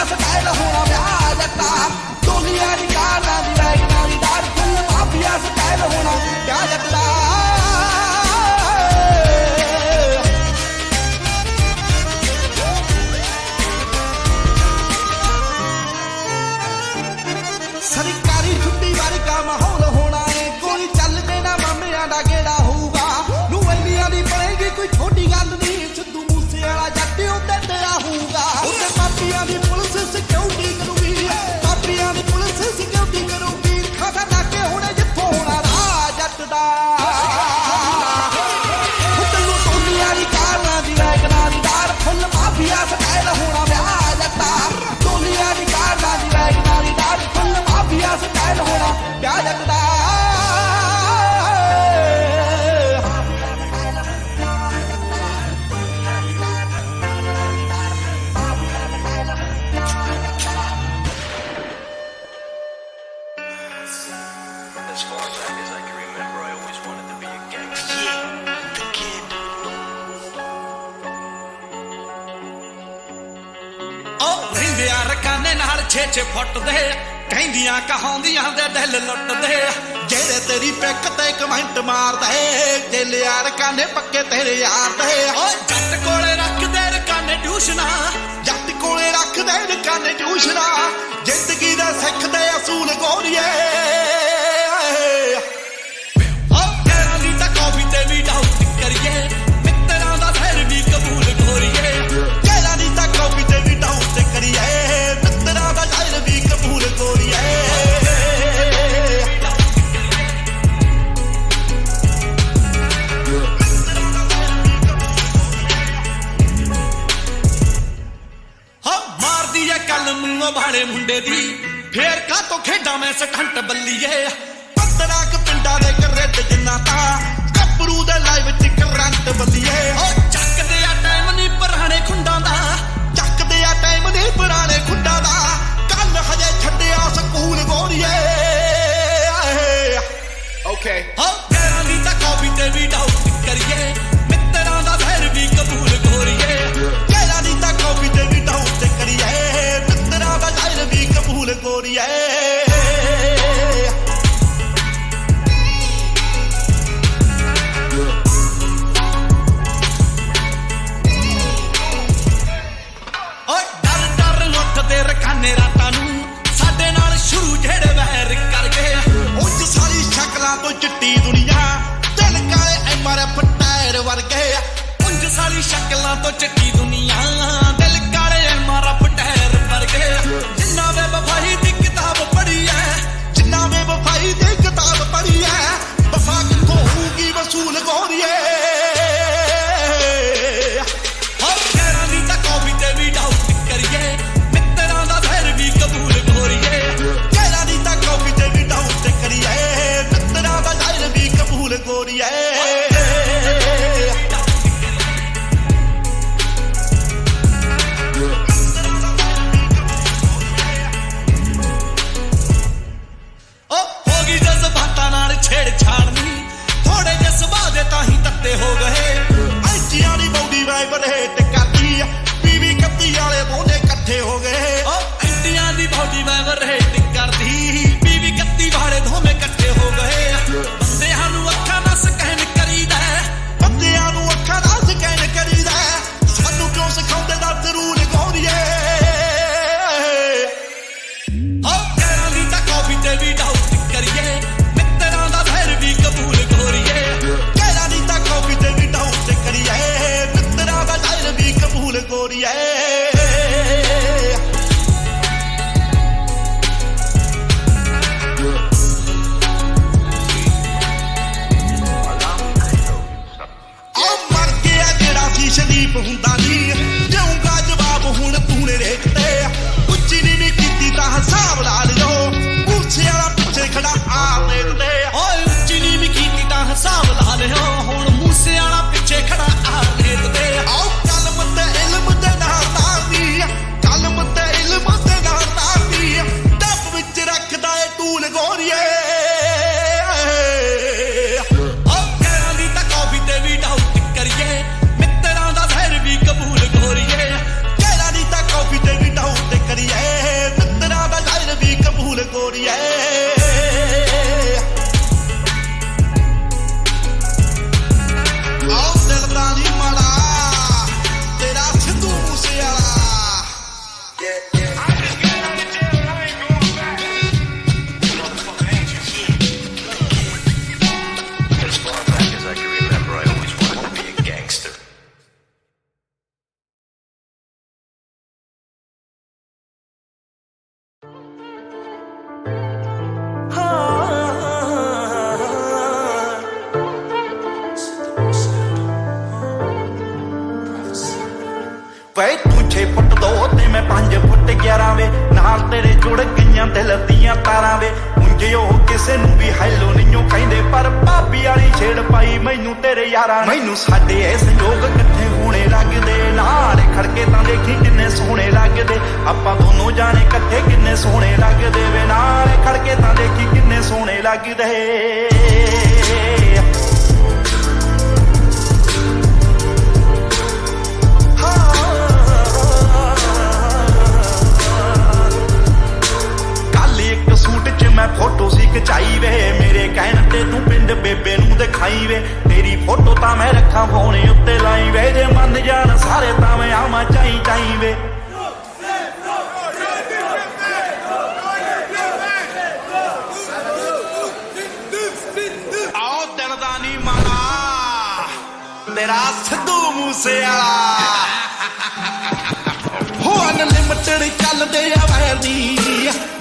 ਸਟਾਈਲ ਹੋਣਾ ਵਿਆਹ ਜੱਟਾ ਟੋਲੀਆਂ ਦੀ ਕਾਰਾਂ ਦੀ ਵੈਗਨਾਂ ਦੀ ਡਾਰ ਫੁੱਲ ਮਾਫੀਆ ਸਟਾਈਲ ਹੋਣਾ ਵਿਆਹ ਜੱਟਾ ਸਰਕਾਰੀ ਛੁੱਟੀ ਵਰਗਾ ਮਾਹੌਲ ਹੋਣਾ ਏ ਕੋਈ ਚੱਲਦੇ ਨਾ ਮਾਮਿਆਂ ਦਾ ਗੇੜਾ ਹੋਊਗਾ ਨੂੰ ਇੰਨੀਆਂ ਦੀ ਪੜੇਗੀ ਕੋਈ ਛੋਟੀ ਗੱਲ ਨਹੀਂ ਸਿੱਧੂ ਮੂਸੇ ਵਾਲਾ ਜੱਟ ਉੱਤੇ ਤੇਰਾ ਹੋਊਗਾ ਉਹਦੇ ਮਾਪਿਆਂ ਦੀ ਪੁਲਿਸ ਸਿਕਿਉਰਿਟੀ ਕਰੂਗੀ ਮਾਪਿਆਂ ਦੀ ਪੁਲਿਸ ਸਿਕਿਉਰਿਟੀ ਕਰੂਗੀ ਖਾਸਾ ਨਾਕੇ ਹੋਣੇ ਜਿੱਥੋਂ ਹੋਣਾ ਰਾਹ ਜੱਟ ਦਾ ਤੈਨੂੰ ਟੋਲੀਆਂ ਦੀ ਕਾਰਾਂ ਦੀ ਵੈਗਨਾਂ ਦੀ ਡਾਰ ਫੁੱਲ ਮਾਫੀਆ ਸਟਾਈਲ ਹੋਣਾ ਵਿਆਹ ਜੱਟਾ ਟੋਲੀਆਂ ਦੀ ਕਾਰਾਂ ਦੀ ਵੈਗਨਾਂ ਦੀ ਡਾਰ ਫੁੱਲ ਮਾਫੀਆ ਸਟਾਈਲ ਹੋਣਾ ਵਿਆਹ ਜੱਟਦਾ As far back as I can remember, I always wanted to be a gangster. Yeah, the kid. ਉਹ ਰਹਿੰਦਿਆਂ ਰਕਾਨੇ ਨਾਲ 6-6 ਫੁੱਟ ਦੇ ਕਹਿੰਦੀਆਂ ਕਹਾਉਂਦੀਆਂ ਦੇ ਦਿਲ ਲੁੱਟਦੇ ਜਿਹੜੇ ਤੇਰੀ ਪਿੱਕ ਤੇ ਕਮੈਂਟ ਮਾਰਦੇ ਜੇਲਿਆਂ ਰਕਾਨੇ ਪੱਕੇ ਤੇਰੇ ਯਾਰ ਦੇ ਓ ਜੱਟ ਕੋਲੇ ਰੱਖਦੇ ਰਕਾਨੇ ਟਿਊਸ਼ਨਾਂ ਜੱਟ ਕੋਲੇ ਰੱਖਦੇ ਰਕਾਨੇ ਟਿਊਸ਼ਨਾਂ ਜ਼ਿੰਦਗੀ ਦਾ ਸਿੱਖਦੇ ਅਸੂਲ ਗੋਰੀਏ ਵਾਲੇ ਮੁੰਡੇ ਦੀ ਫੇਰ ਕਾ ਤੋਂ ਖੇਡਾਂ ਮੈਂ ਸਟੰਟ ਬੱਲੀਏ 15 ਕ ਪਿੰਡਾਂ ਦੇ ਕਰੇਟ ਜਿੰਨਾ ਤਾਂ ਗੱਭਰੂ ਦੇ ਲਾਈਵ ਚ ਕਰੰਟ ਬੱਲੀਏ ਓ ਚੱਕਦੇ ਆ ਟਾਈਮ ਨਹੀਂ ਪੁਰਾਣੇ ਖੁੰਡਾਂ ਦਾ ਚੱਕਦੇ ਆ ਟਾਈਮ ਨਹੀਂ ਪੁਰਾਣੇ ਖੁੰਡਾਂ ਦਾ ਕੱਲ ਹਜੇ ਛੱਡਿਆ ਸਕੂਲ ਗੋਰੀਏ ਓਕੇ ਹੋ ਤੇਰਾ ਦੀ ਤਾਂ ਕਾਪੀ ਤੇ ਵੀ ਡਾਊਟ ਕਰੀਏ ਮਿੱਤਰਾਂ ਦਾ ਫੇਰ ਵੀ ਕਬੂਲ ਗੋਰੀਏ ਤੇਰਾ ਦੀ ਤਾਂ ਕਾਪੀ ਤੇ ਵੀ ਡਾਊਟ ਕਰੀਏ ਵੀ ਕਬੂਲ ਗੋਰੀਏ ਓ ਡਰ ਡਰ ਲੁੱਟਦੇ ਰਕਾਨੇ ਰਾਤਾਂ ਨੂੰ ਸਾਡੇ ਨਾਲ ਸ਼ੁਰੂ ਜਿਹੜੇ ਵੈਰ ਕਰ ਗਏ ਉੱਚ ਸਾਰੀ ਸ਼ਕਲਾਂ ਤੋਂ ਚਿੱਟੀ ਦੁਨੀਆ ਦਿਲ ਕਾਲੇ ਐਮਆਰਐਫ ਟਾਇਰ ਵਰਗੇ ਉੱਚ ਸਾਰੀ ਸ਼ਕਲਾਂ ਤੋਂ ਚਿੱਟੀ ਦੁਨੀਆ ਦਿਲ ਕਾਲੇ ਐਮਆਰਐਫ ਟਾਇਰ ਵਰਗੇ ਜਿੰਨਾ ਵੇ ਵਫਾਈ ਦੀ ਕਿਤਾਬ ਪੜ੍ਹੀ ਐ ਜਿੰਨਾ ਵੇ ਵਫਾਈ ਦੀ ਕਿਤਾਬ ਪੜ੍ਹੀ ਐ ਵਫਾ ਕਿੱਥੋਂ ਹੋਊਗੀ ਵਸੂਲ ਗੋਰੀਏ ਹੋ ਤੇਰਾ ਦੀ ਤਾਂ ਕਾਪੀ ਤੇ ਵੀ ਡਾਊਟ ਕਰੀਏ ਮਿੱਤਰਾਂ ਦਾ ਫੇਰ ਵੀ ਕਬੂਲ ਗੋਰੀਏ ਤੇਰਾ ਦੀ ਤਾਂ ਕਾਪੀ ਤੇ ਵੀ ਡਾਊਟ ਕਰੀਏ ਮਿੱਤਰਾਂ ਦਾ ਫੇਰ ਵੀ ਕਬੂਲ ਗੋਰੀਏ ਹੁੰਦਾ ਨਹੀਂ ਜਾਊਂਗਾ ਜਵਾਬ ਹੁਣ ਤੂੰ ਨੇ ਰੇਖਤੇ ਉੱਚੀ ਨੀ ਕੀਤੀ ਤਾਂ ਹਿਸਾਬ ਲਾ ਲਿਓ ਮੂਸੇ ਵਾਲਾ ਪਿੱਛੇ ਖੜਾ ਆ ਦੇਖਦੇ ਓਏ ਉੱਚੀ ਨੀ ਕੀਤੀ ਤਾਂ ਹਿਸਾਬ ਲਾ ਲਿਓ ਹੁਣ ਮੂਸੇ ਵਾਲਾ ਪਿੱਛੇ ਖੜਾ ਆ ਦੇਖਦੇ ਆਓ ਕਲਮ ਤੇ ਇਲਮ ਦੇ ਨਾਲ ਤਾਰਦੀ ਕਲਮ ਤੇ ਇਲਮ ਦੇ ਨਾਲ ਤਾਰਦੀ ਡੱਬ ਵਿੱਚ ਰੱਖਦਾ ਏ ਟੂਲ ਗੋਰੀਏ As far back as I can remember, I always wanted to be a gangster. ਵੇ ਤੂੰ 6 ਫੁੱਟ 2 ਤੇ ਮੈਂ 5 ਫੁੱਟ 11 ਵੇ ਨਾਲ ਤੇਰੇ ਜੁੜ ਗਈਆਂ ਦਿਲ ਦੀਆਂ ਤਾਰਾਂ ਵੇ ਉਂਝੇ ਉਹ ਕਿਸੇ ਨੂੰ ਵੀ ਹੈਲੋ ਨਹੀਂਓ ਕਹਿੰਦੇ ਪਰ ਭਾਬੀ ਵਾਲੀ ਛੇੜ ਪਾਈ ਮੈਨੂੰ ਤੇਰੇ ਯਾਰਾਂ ਮੈਨੂੰ ਸਾਡੇ ਇਹ ਸੰਯੋਗ ਕਿੱਥੇ ਹੋਣੇ ਲੱਗਦੇ ਨਾਲ ਖੜਕੇ ਤਾਂ ਦੇਖੀ ਕਿੰਨੇ ਸੋਹਣੇ ਲੱਗਦੇ ਆਪਾਂ ਦੋਨੋਂ ਜਾਣੇ ਇਕੱਠੇ ਕਿੰਨੇ ਸੋਹਣੇ ਲੱਗਦੇ ਵੇ ਨਾਲ ਖੜਕੇ ਤਾਂ ਦੇਖੀ ਕਿੰਨੇ ਸੋਹਣੇ ਲੱਗਦੇ ਮੈਂ ਫੋਟੋ ਸੀ ਖਿਚਾਈ ਵੇ ਮੇਰੇ ਕਹਿਣ ਤੇ ਤੂੰ ਪਿੰਡ ਬੇਬੇ ਨੂੰ ਦਿਖਾਈ ਵੇ ਤੇਰੀ ਫੋਟੋ ਤਾਂ ਮੈਂ ਰੱਖਾਂ ਫੋਨ ਉੱਤੇ ਲਾਈ ਵੇ ਜੇ ਮੰਨ ਜਾਣ ਸਾਰੇ ਤਾਂ ਮੈਂ ਆਵਾਂ ਚਾਈ ਚਾਈ ਵੇ ਆਓ ਦਿਲ ਦਾ ਨੀ ਮਾਣਾ ਤੇਰਾ ਸਿੱਧੂ ਮੂਸੇ ਵਾਲਾ ਹੋ ਅਨਲਿਮਟਡ ਚੱਲਦੇ ਆ ਵੈਰਨੀ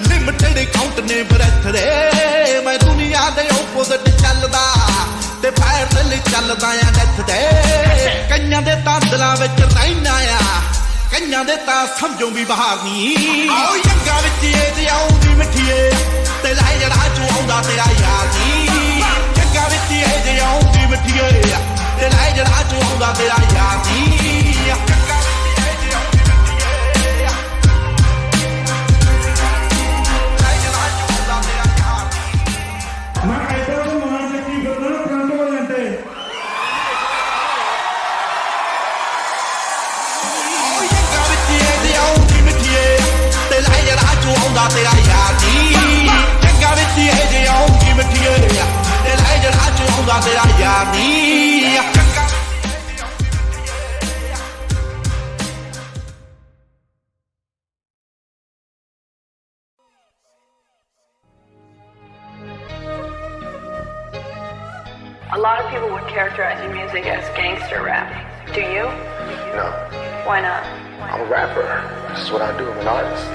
ਲਿਮਟਡ ਕਾਊਂਟ ਨੇ ਬ੍ਰੈਥ ਦੇ ਮੈਂ ਦੁਨੀਆ ਦੇ ਓਪੋਜ਼ਿਟ ਚੱਲਦਾ ਤੇ ਫਾਇਰ ਦਿਲ ਚੱਲਦਾ ਆ ਡੈਥ ਦੇ ਕਈਆਂ ਦੇ ਤਾਂ ਦਿਲਾਂ ਵਿੱਚ ਰਹਿਣਾ ਆ ਕਈਆਂ ਦੇ ਤਾਂ ਸਮਝੋ ਵੀ ਬਾਹਰ ਨਹੀਂ ਆਓ ਯੰਗਾ ਵਿੱਚ ਇਹ ਤੇ ਆਉਂਦੀ ਮਿੱਠੀਏ ਤੇ ਲੈ ਜੜਾ ਚੋਂ ਆਉਂਦਾ ਤੇਰਾ ਯਾਰ ਨਹੀਂ ਯੰਗਾ ਵਿੱਚ ਇਹ ਤੇ ਆਉਂਦੀ ਮਿੱਠੀਏ ਤੇ ਲੈ ਜੜਾ ਚੋਂ ਆਉਂਦਾ ਤੇਰਾ ਯਾਰ ਨਹੀਂ ਤੇਰਾ ਯਾਰ ਨੀ ਜੱਗਾ ਵਿੱਚ ਇਹ ਜੇ ਆਉਂਗੀ ਮਿੱਠੀਏ ਤੇ ਲੈ ਜੜਾ ਚ ਆਉਂਦਾ ਤੇਰਾ ਯਾਰ ਨੀ A lot of people would characterize your music as gangster rap. Do you? No, Why not? I'm a rapper. This is what I do. I'm an artist.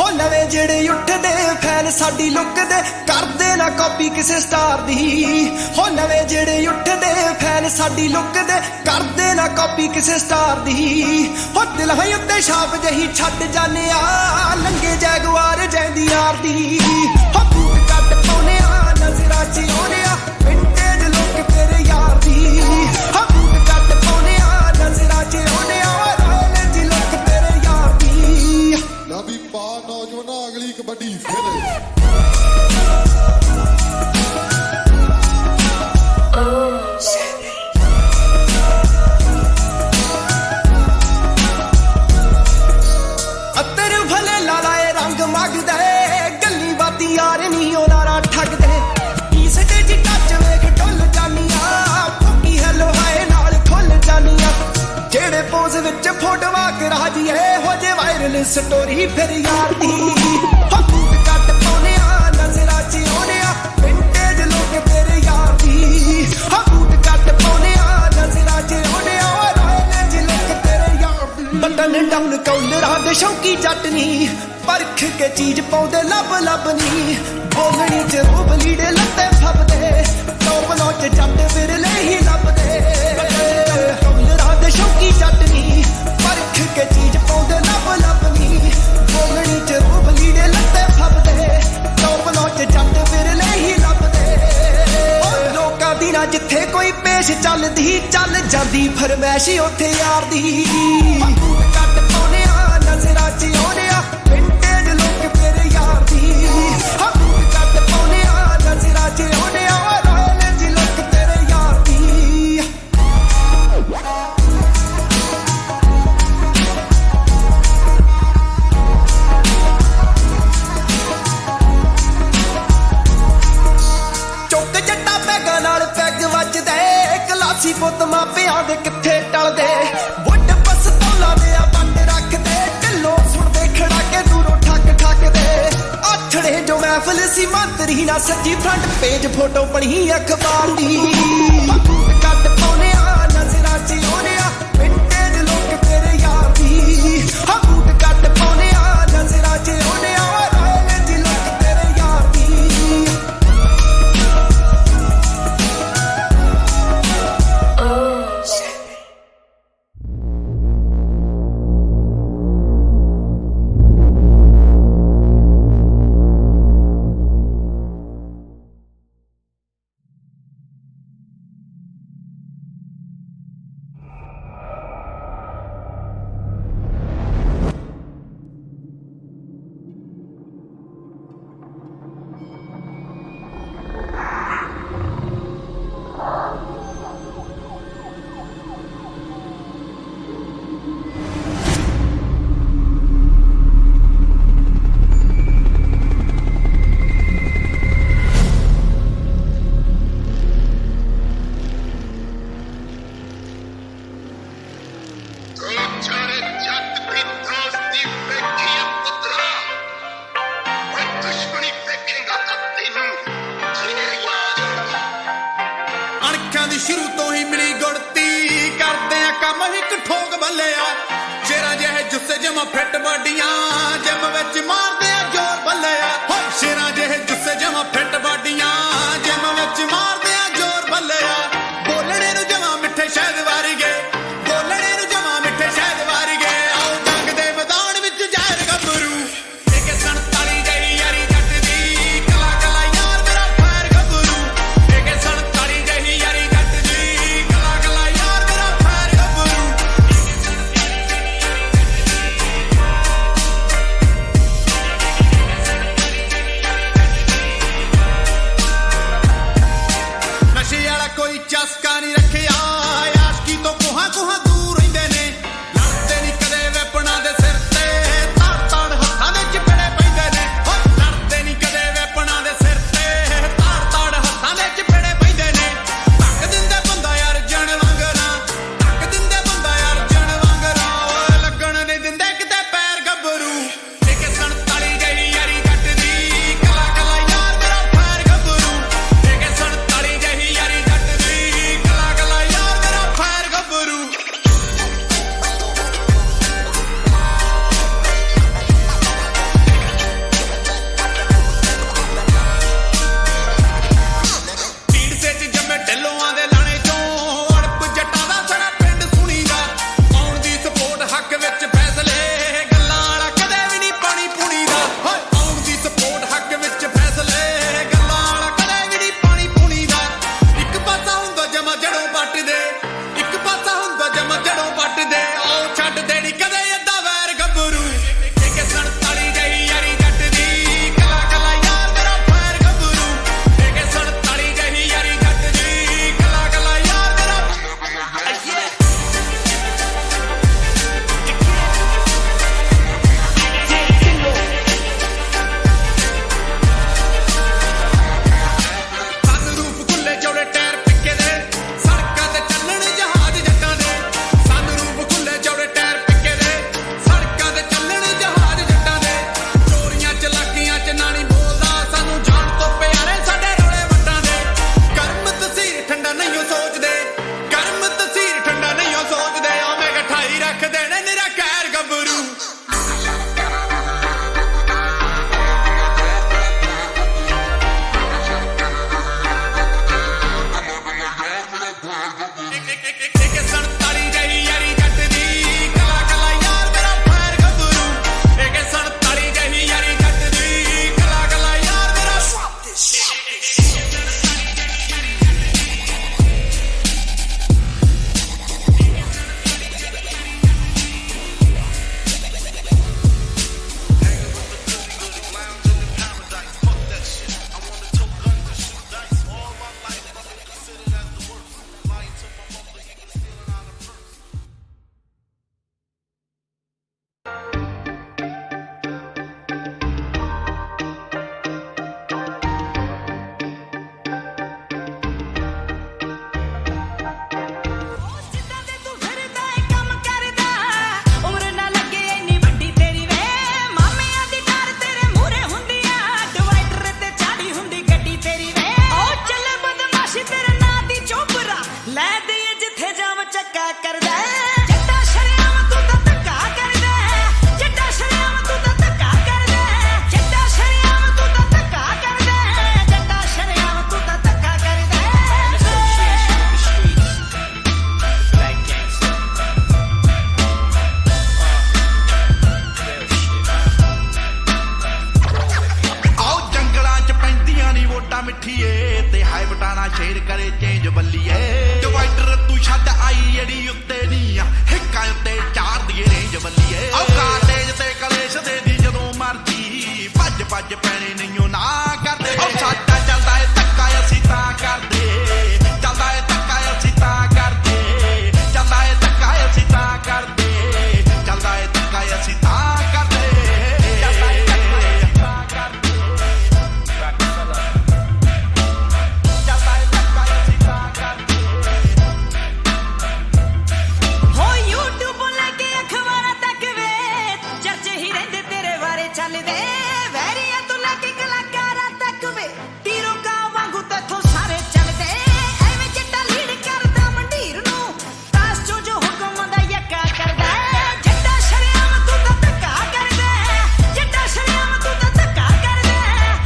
ਹੋ ਨਵੇਂ ਜਿਹੜੇ ਉੱਠਦੇ ਫੈਨ ਸਾਡੀ ਲੁੱਕ ਦੇ ਕਰਦੇ ਨਾ ਕਾਪੀ ਕਿਸੇ ਸਟਾਰ ਦੀ ਹੋ ਨਵੇਂ ਜਿਹੜੇ ਉੱਠਦੇ ਫੈਨ ਸਾਡੀ ਲੁੱਕ ਦੇ ਕਰਦੇ ਨਾ ਕਾਪੀ ਕਿਸੇ ਸਟਾਰ ਦੀ ਹੋ ਦਿਲ ਹੈ ਉੱਤੇ ਛਾਪ ਜਹੀ ਛੱਡ ਜਾਂਦੇ ਆ ਲੰਗੇ ਜੈਗਵਾਰ ਜੈਂਦੀ ਯਾਰ ਦੀ ਹੋ ਬੂਟ ਕੱਟ ਪਾਉਨੇ ਆ ਨਜ਼ਰਾਂ ਚ ਆਉਨੇ ਆ ਵਿੰਟੇਜ ਲੁੱਕ ਤੇਰੇ ਯਾਰ ਦੀ ਹੋ ਬੂਟ ਕੱਟ ਪਾਉਨੇ ਆ ਨਜ਼ਰਾਂ ਚ ਆਉਨੇ ਆ ਰਾਇਲ ਜੀ ਲੁੱਕ ਤੇਰੇ ਯਾਰ ਦੀ ਨਾ ਵੀ ਪਾ ਨੌਜਵਾਨਾਂ ਅਗਲੀ ਕਬੱਡੀ ਫਿਰ ਅਤਰ ਭਲੇ ਲਾਲਾਏ ਰੰਗ ਮਗਦੇ ਗੱਲੀ ਬਾਤੀ ਯਾਰ ਨਹੀਂ ਉਹ ਨਾਰਾ ਠੱਗਦੇ ਇਸ ਤੇ ਜੀ ਟੱਚ ਵੇਖ ਢੁੱਲ ਜਾਨੀਆਂ ਫੁੱਕੀ ਹੈਲੋ ਹਾਏ ਨਾਲ ਖੁੱਲ ਜਾਨੀਆਂ ਜਿਹੜੇ ਪੋਜ਼ ਵਿੱਚ ਫੋਟੋਆਂ ਕਰਾ ਜੀਏ ਹੋ ਜੇ ਵਾਇਰਲ ਸਟੋਰੀ ਫਿਰ ਯਾਰ ਦੀ ਹੋ ਬੂਟ ਕੱਟ ਪਾਉਨੇ ਆ ਨਜ਼ਰਾਂ ਚ ਆਉਨੇ ਆ ਵਿੰਟੇਜ ਲੋਕ ਤੇਰੇ ਯਾਰ ਦੀ ਹੋ ਬੂਟ ਕੱਟ ਪਾਉਨੇ ਆ ਨਜ਼ਰਾਂ ਚ ਆਉਨੇ ਆ ਰਾਇਲ ਜੀ ਲੋਕ ਤੇਰੇ ਯਾਰ ਦੀ ਬਟਨ ਡਾਊਨ ਕੌਲਰਾਂ ਦੇ ਸ਼ੌਕੀ ਜੱਟ ਨੀ ਪਰਖ ਕੇ ਚੀਜ਼ ਪਾਉਂਦੇ ਲੱਭ ਲੱਭ ਨੀ ਬੋਲਣੀ ਚ ਰੋਬ ਲੀੜੇ ਲੱਤੇ ਫੱਬਦੇ ਟੋਪ ਨੋਚ ਜੱਟ ਵਿਰਲੇ ਹੀ ਲੱਭਦੇ ਕੌਲਰਾਂ ਦੇ ਸ਼ੌਕੀ ਨੀ ਜੱਟ ਨੀ ਪਰਖ ਕੇ ਚੀਜ਼ ਪਾਉਂਦੇ ਲੱਭ ਲੱਭ ਨੀ ਬੋਲਣੀ ਚ ਰੂਪ ਲੀੜੇ ਲੱਤੇ ਫੱਬਦੇ ਟੋਪ ਨੋਚ ਜੱਟ ਵਿਰਲੇ ਹੀ ਲੱਭਦੇ ਓ ਲੋਕਾਂ ਦੀ ਨਾ ਜਿੱਥੇ ਕੋਈ ਪੇਸ਼ ਚੱਲਦੀ ਚੱਲ ਜਾਂਦੀ ਫਰਮੈਸ਼ ਉੱਥੇ ਯਾਰ ਦੀ ਕੱਟ ਪਾਉਨੇ ਆ ਨਜ਼ਰਾਂ ਚ ਆਉਨੇ ਆ ਵਿੰਟੇਜ ਲੁੱਕ ਤੇਰੇ ਯਾਰ ਦੀ ਕੱਟ ਪਾਉਨੇ ਆ ਨਜ਼ਰਾਂ ਚ ਆਉਨੇ ਆ ਰਾਇਲ ਜੀ ਲੁੱਕ ਤੇਰੇ ਯਾਰ ਦੀ ਚੁੱਕ ਜੱਟਾ ਪੈਗਾਂ ਨਾਲ ਪੈਗ ਵੱਜਦੇ ਕਲਾਸੀ ਪੁੱਤ ਮਾਪਿਆਂ ਦੇ ਕਿੱਥੇ ਟਲਦੇ ਵੱਡ ਪਸਤੌਲਾਂ ਦੇ ਆ ਬੰਦ ਰੱਖਦੇ ਢਿੱਲੋਂ ਸੁਣਦੇ ਖੜਾ ਕੇ ਦੂਰੋਂ ਠੱਕ ਠੱਕਦੇ ਆਥੜੇ ਜੋ ਮਹਿਫਲ ਸੀ ਮੰਤਰੀ ਨਾ ਸੱਜੀ ਫਰੰਟ ਪੇਜ ਫੋਟੋ ਪੜੀ ਅਖਬਾਰ ਦੀ ਕੱਟ ਪਾਉਨੇ ਆ ਨਜ਼ਰਾਂ ਚ ਆਉਨੇ ਆ ਵਿੰਟੇਜ ਲੁੱਕ ਤੇਰੇ ਯਾਰ ਦੀ ਬੂਟ ਕੱਟ ਪਾਉਨੇ ਆ ਨਜ਼ਰਾਂ ਚ ਆਉਨੇ ਆ ਰਾਇਲ ਜੀ ਲੁੱਕ ਤੇਰੇ ਯਾਰ ਦੀ ਚਾਰੇ ਜੱਟ ਦੀ ਦੋਸਤੀ ਵੇਖੀ ਆ ਪੁੱਤਰਾ ਓਏ ਦੁਸ਼ਮਣੀ ਵੇਖੇਗਾ ਤਾਂ ਤੈਨੂੰ ਜਿਹਨੇ ਯਾਦ ਅਣਖਾਂ ਦੀ ਸ਼ੁਰੂ ਤੋਂ ਹੀ ਮਿਲੀ ਗੁੜਤੀ ਕਰਦੇ ਆ ਕੰਮ ਇੱਕ ਠੋਕ ਬੱਲਿਆ ਸ਼ੇਰਾਂ ਜਿਹੇ ਜੁੱਸੇ ਜਮਾ ਫਿੱਟ ਬਾਡੀਆਂ ਜਿਮ ਵਿੱਚ ਮਾਰਦੇ ਆ ਜ਼ੋਰ ਬੱਲਿਆ ਹੋ ਸ਼ੇਰਾਂ ਜਿਹੇ ਜੁੱਸੇ ਜਮਾ ਫਿੱਟ ਬਾਡੀਆਂ ਜਿਮ ਵਿੱਚ ਮਾਰਦੇ ਆ ਜ਼ੋਰ ਬੱਲਿਆ ਬੋਲਣੇ ਨੂੰ ਜਮਾ ਮਿੱਠੇ ਸ਼ਹਿਦ ਵਾਰੀਗੇ ਬੋਲਣੇ ਨੂੰ ਜਮਾ ਮਿੱਠੇ ਸ਼ਹਿਦ ਵਾਰੀਗੇ ਆਓ ਜੰਗ ਦੇ ਮੈਦਾਨ ਵਿੱਚ ਜ਼ਹਿਰ ਗੱਭਰੂ ਇੱਕ 47 ਜਿਹੀ ਯਾਰੀ ਜੱਟ ਦੀ ਕਲਾ ਕਲਾ ਯਾਰ ਮੇਰਾ ਫੈਰ ਗੱਭਰੂ ਇੱਕ 47 ਜਿਹੀ ਯਾਰੀ ਜੱਟ ਦੀ ਕਲਾ ਕਲਾ ਯਾਰ ਮੇਰਾ ਫੈਰ ਗੱਭਰੂ ਵੱਜ ਪੈਣੇ ਨਹੀਂ ਨਾ ਕਰਦੇ ਉਹ ਸਾਡਾ ਚੱਲਦਾ ਏ ਧੱਕਾ ਅਸੀਂ ਤਾਂ ਕਰਦੇ ਚੱਲਦਾ ਏ ਧੱਕਾ ਅਸੀਂ ਤਾਂ ਕਰਦੇ ਚੱਲਦਾ ਏ ਧੱਕਾ ਅਸੀਂ ਤਾਂ ਕਰਦੇ ਚੱਲਦਾ ਏ ਧੱਕਾ ਅਸੀਂ ਤਾਂ ਕਰਦੇ ਚੱਲਦਾ ਏ ਧੱਕਾ ਅਸੀਂ ਤਾਂ ਕਰਦੇ ਚੱਲਦਾ ਏ ਧੱਕਾ ਅਸੀਂ ਤਾਂ ਕਰਦੇ ਹੋ YouTube ਲੈ ਕੇ ਅਖਬਾਰਾਂ ਤੱਕ ਵੇ ਚਰਚੇ ਹੀ ਰਹਿੰਦੇ ਤੇਰੇ ਬਾਰੇ ਚੱਲਦੇ ਵੈਰੀਆਂ ਤੋਂ ਲੈ ਕੇ ਕਲਾਕਾਰਾਂ ਤੱਕ ਵੇ ਤੀਰੋਂ ਕਾ ਵਾਂਗੂ ਤੇਥੋਂ ਸਾਰੇ ਚੱਲਦੇ ਐਵੇਂ ਜੱਟਾ ਲੀਡ ਕਰਦਾ ਮੰਡੀਰ ਨੂੰ ਤਾਸ ਚੋਂ ਜੋ ਹੁਕਮ ਦਾ ਯੱਕਾ ਕਰਦਾ ਜੱਟਾ ਸ਼ਰਿਆਮ ਤੂੰ ਤਾਂ ਧੱਕਾ ਕਰਦਾ ਜੱਟਾ ਸ਼ਰਿਆਮ ਤੂੰ ਤਾਂ ਧੱਕਾ ਕਰਦਾ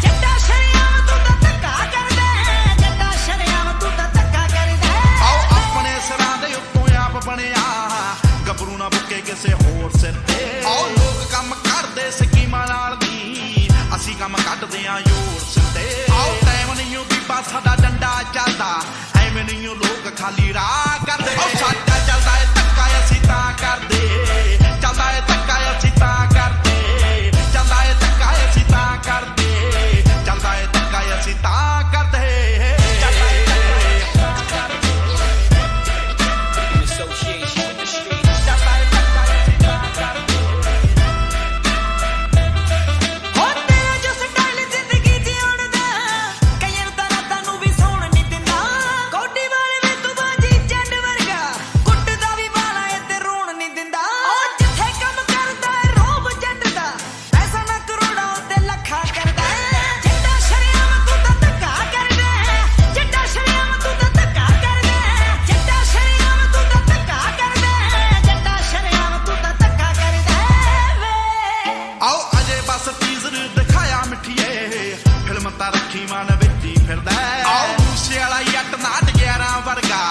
ਜੱਟਾ ਸ਼ਰਿਆਮ ਤੂੰ ਤਾਂ ਧੱਕਾ ਕਰਦਾ ਜੱਟਾ ਸ਼ਰਿਆਮ ਤੂੰ ਤਾਂ ਧੱਕਾ ਕਰਦਾ ਆਓ ਆਪਣੇ ਸਿਰਾਂ ਦੇ ਉੱਤੋਂ ਆਪ ਬਣਿਆ ਗੱਭਰੂ ਨਾ ਬੁੱਕੇ ਕਿਸੇ ਹੋਰ ਸਿਰ ਤੇ ਆਓ ਲੋਕ ਕੰਮ ਕਰਦੇ ਸਕੀਮਾਂ ਨਾਲ ਦੀ ਅਸੀਂ ਕੰਮ ਕੱਢਦੇ ਆਂ ਯੋਰ ਸਿਰ ਤੇ ਆਓ ਟਾਈਮ ਨਹੀਂ ਉਹ ਬੀਬਾ ਸਾਡਾ ਡੰਡਾ ਚੱਲਦਾ ਐਵੇਂ ਨਹੀਂ ਉਹ ਲੋਕ ਖਾਲੀ ਰਾਹ ਕਰਦੇ ਉਹ ਸਾਡਾ ਚੱਲਦਾ ਏ ਧੱਕਾ ਅਸੀਂ ਤਾਂ ਕਰਦੇ ਚੱਲਦਾ ਏ ਧੱਕਾ ਅਸੀਂ ਤਾਂ ਕਰਦੇ ਚੱਲਦਾ ਏ ਧੱਕਾ ਅਸੀਂ ਤਾਂ ਕਰਦੇ ਚੱਲਦਾ ਏ ਧੱਕਾ ਅਸੀਂ ਤਾਂ ਕਰਦੇ ਚੱਲਦਾ ਏ ਧੱਕਾ ਅਸੀਂ ਤਾਂ ਕਰਦੇ In association with the streets. ਚੱਲਦਾ ਏ ਧੱਕਾ ਅਸੀਂ ਤਾਂ ਕਰਦੇ ਹੋ ਤੇਰਾ ਜੋ ਸਟਾਈਲ ਜ਼ਿੰਦਗੀ ਜਿਉਣ ਦਾ ਕਈਆਂ ਨੂੰ ਤਾਂ ਰਾਤਾਂ ਨੂੰ ਵੀ ਸੌਣ ਨਹੀਂ ਦਿੰਦਾ ਕੋਟੀ ਵਾਲੇ ਵੇ ਤੂੰ ਬਾਜੀ ਚੰਡ ਵਰਗਾ ਕੁੱਟਦਾ ਵੀ ਵਾਲਾ ਏ ਤੇ ਰੋਣ ਨਹੀਂ ਦਿੰਦਾ ਉਹ ਜਿੱਥੇ ਕੰਮ ਕਰਦਾ ਏ ਰੋਬ ਜੱਟ ਦਾ ਐਸਾ ਨਾ ਕਰੋੜਾਂ ਤੇ ਲੱਖਾਂ ਕਰਦਾ ਜੱਟਾ ਸ਼ਰਿਆਮ ਤੂੰ ਤਾਂ ਧੱਕਾ ਕਰਦਾ ਜੱਟਾ ਸ਼ਰਿਆਮ ਤੂੰ ਤਾਂ ਧੱਕਾ ਕਰਦਾ ਜੱਟਾ ਸ਼ਰਿਆਮ ਤੂੰ ਤਾਂ ਧੱਕਾ ਕਰਦਾ ਜੱਟਾ ਸ਼ਰਿਆਮ ਤੂੰ ਤਾਂ ਧੱਕਾ ਕਰਦਾ ਵੇ ਆਓ ਅਜੇ ਬਸ ਟੀਜ਼ਰ ਦਿਖਾਇਆ ਮਿੱਠੀਏ ਫਿਲਮ ਤਾਂ ਰੱਖੀ ਮਨ ਵਿੱਚ ਹੀ ਫਿਰਦਾ ਆਓ ਮੂਸੇ ਵਾਲਾ ਜੱਟ ਨਾਟ 11 ਵਰਗਾ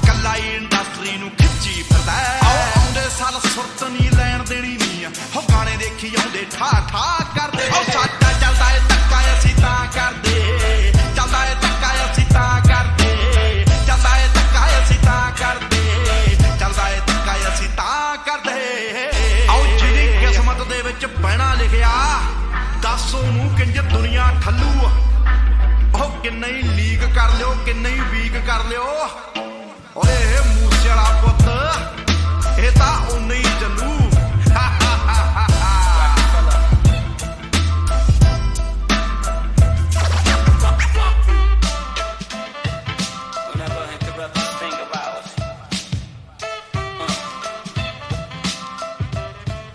ਕੱਲਾ ਹੀ ਇੰਡਸਟਰੀ ਨੂੰ ਖਿੱਚੀ ਫਿਰਦਾ ਆਓ ਆਉਂਦੇ ਸਾਲ ਸੁਰਤ ਨਹੀਂ ਲੈਣ ਦੇਣੀ ਨਹੀਂ ਹੋ ਗਾਣੇ ਦੇਖੀ ਆਉਂਦੇ ਠਾ ਠਾ ਕਰਦੇ ਉਹ ਸਾਡਾ ਚੱਲਦਾ ਏ ਧੱਕਾ ਅਸੀਂ ਤਾਂ ਕਰਦੇ ਚੱਲਦਾ ਏ ਧੱਕਾ ਅਸੀਂ ਤਾਂ ਕਰਦੇ ਚੱਲਦਾ ਏ ਧੱਕਾ ਅਸੀਂ ਤਾਂ ਕਰਦੇ ਚੱਲਦਾ ਏ ਧੱਕਾ ਅਸੀਂ ਤਾਂ ਕਰਦੇ ਆਓ ਜਿਹਦੀ ਕਿਸਮਤ ਦੇ ਵਿੱਚ ਬਹਿਣਾ ਲਿਖਿਆ ਦੱਸ ਉਹਨੂੰ ਕਿੰਜ ਦੁਨੀਆ ਠੱਲੂ ਉਹ ਕਿੰਨੇ ਹੀ ਲੀਕ ਕਰ ਲਿਓ ਕਿੰਨੇ ਹੀ ਵੀਕ ਕਰ ਲਿਓ ਓਏ ਇਹ ਮੂਸੇ ਵਾਲਾ ਪੁੱਤ ਇਹ ਤਾਂ ਉਨੇ ਹੀ ਚੱਲੂ Whenever I interrupt this thing of ours.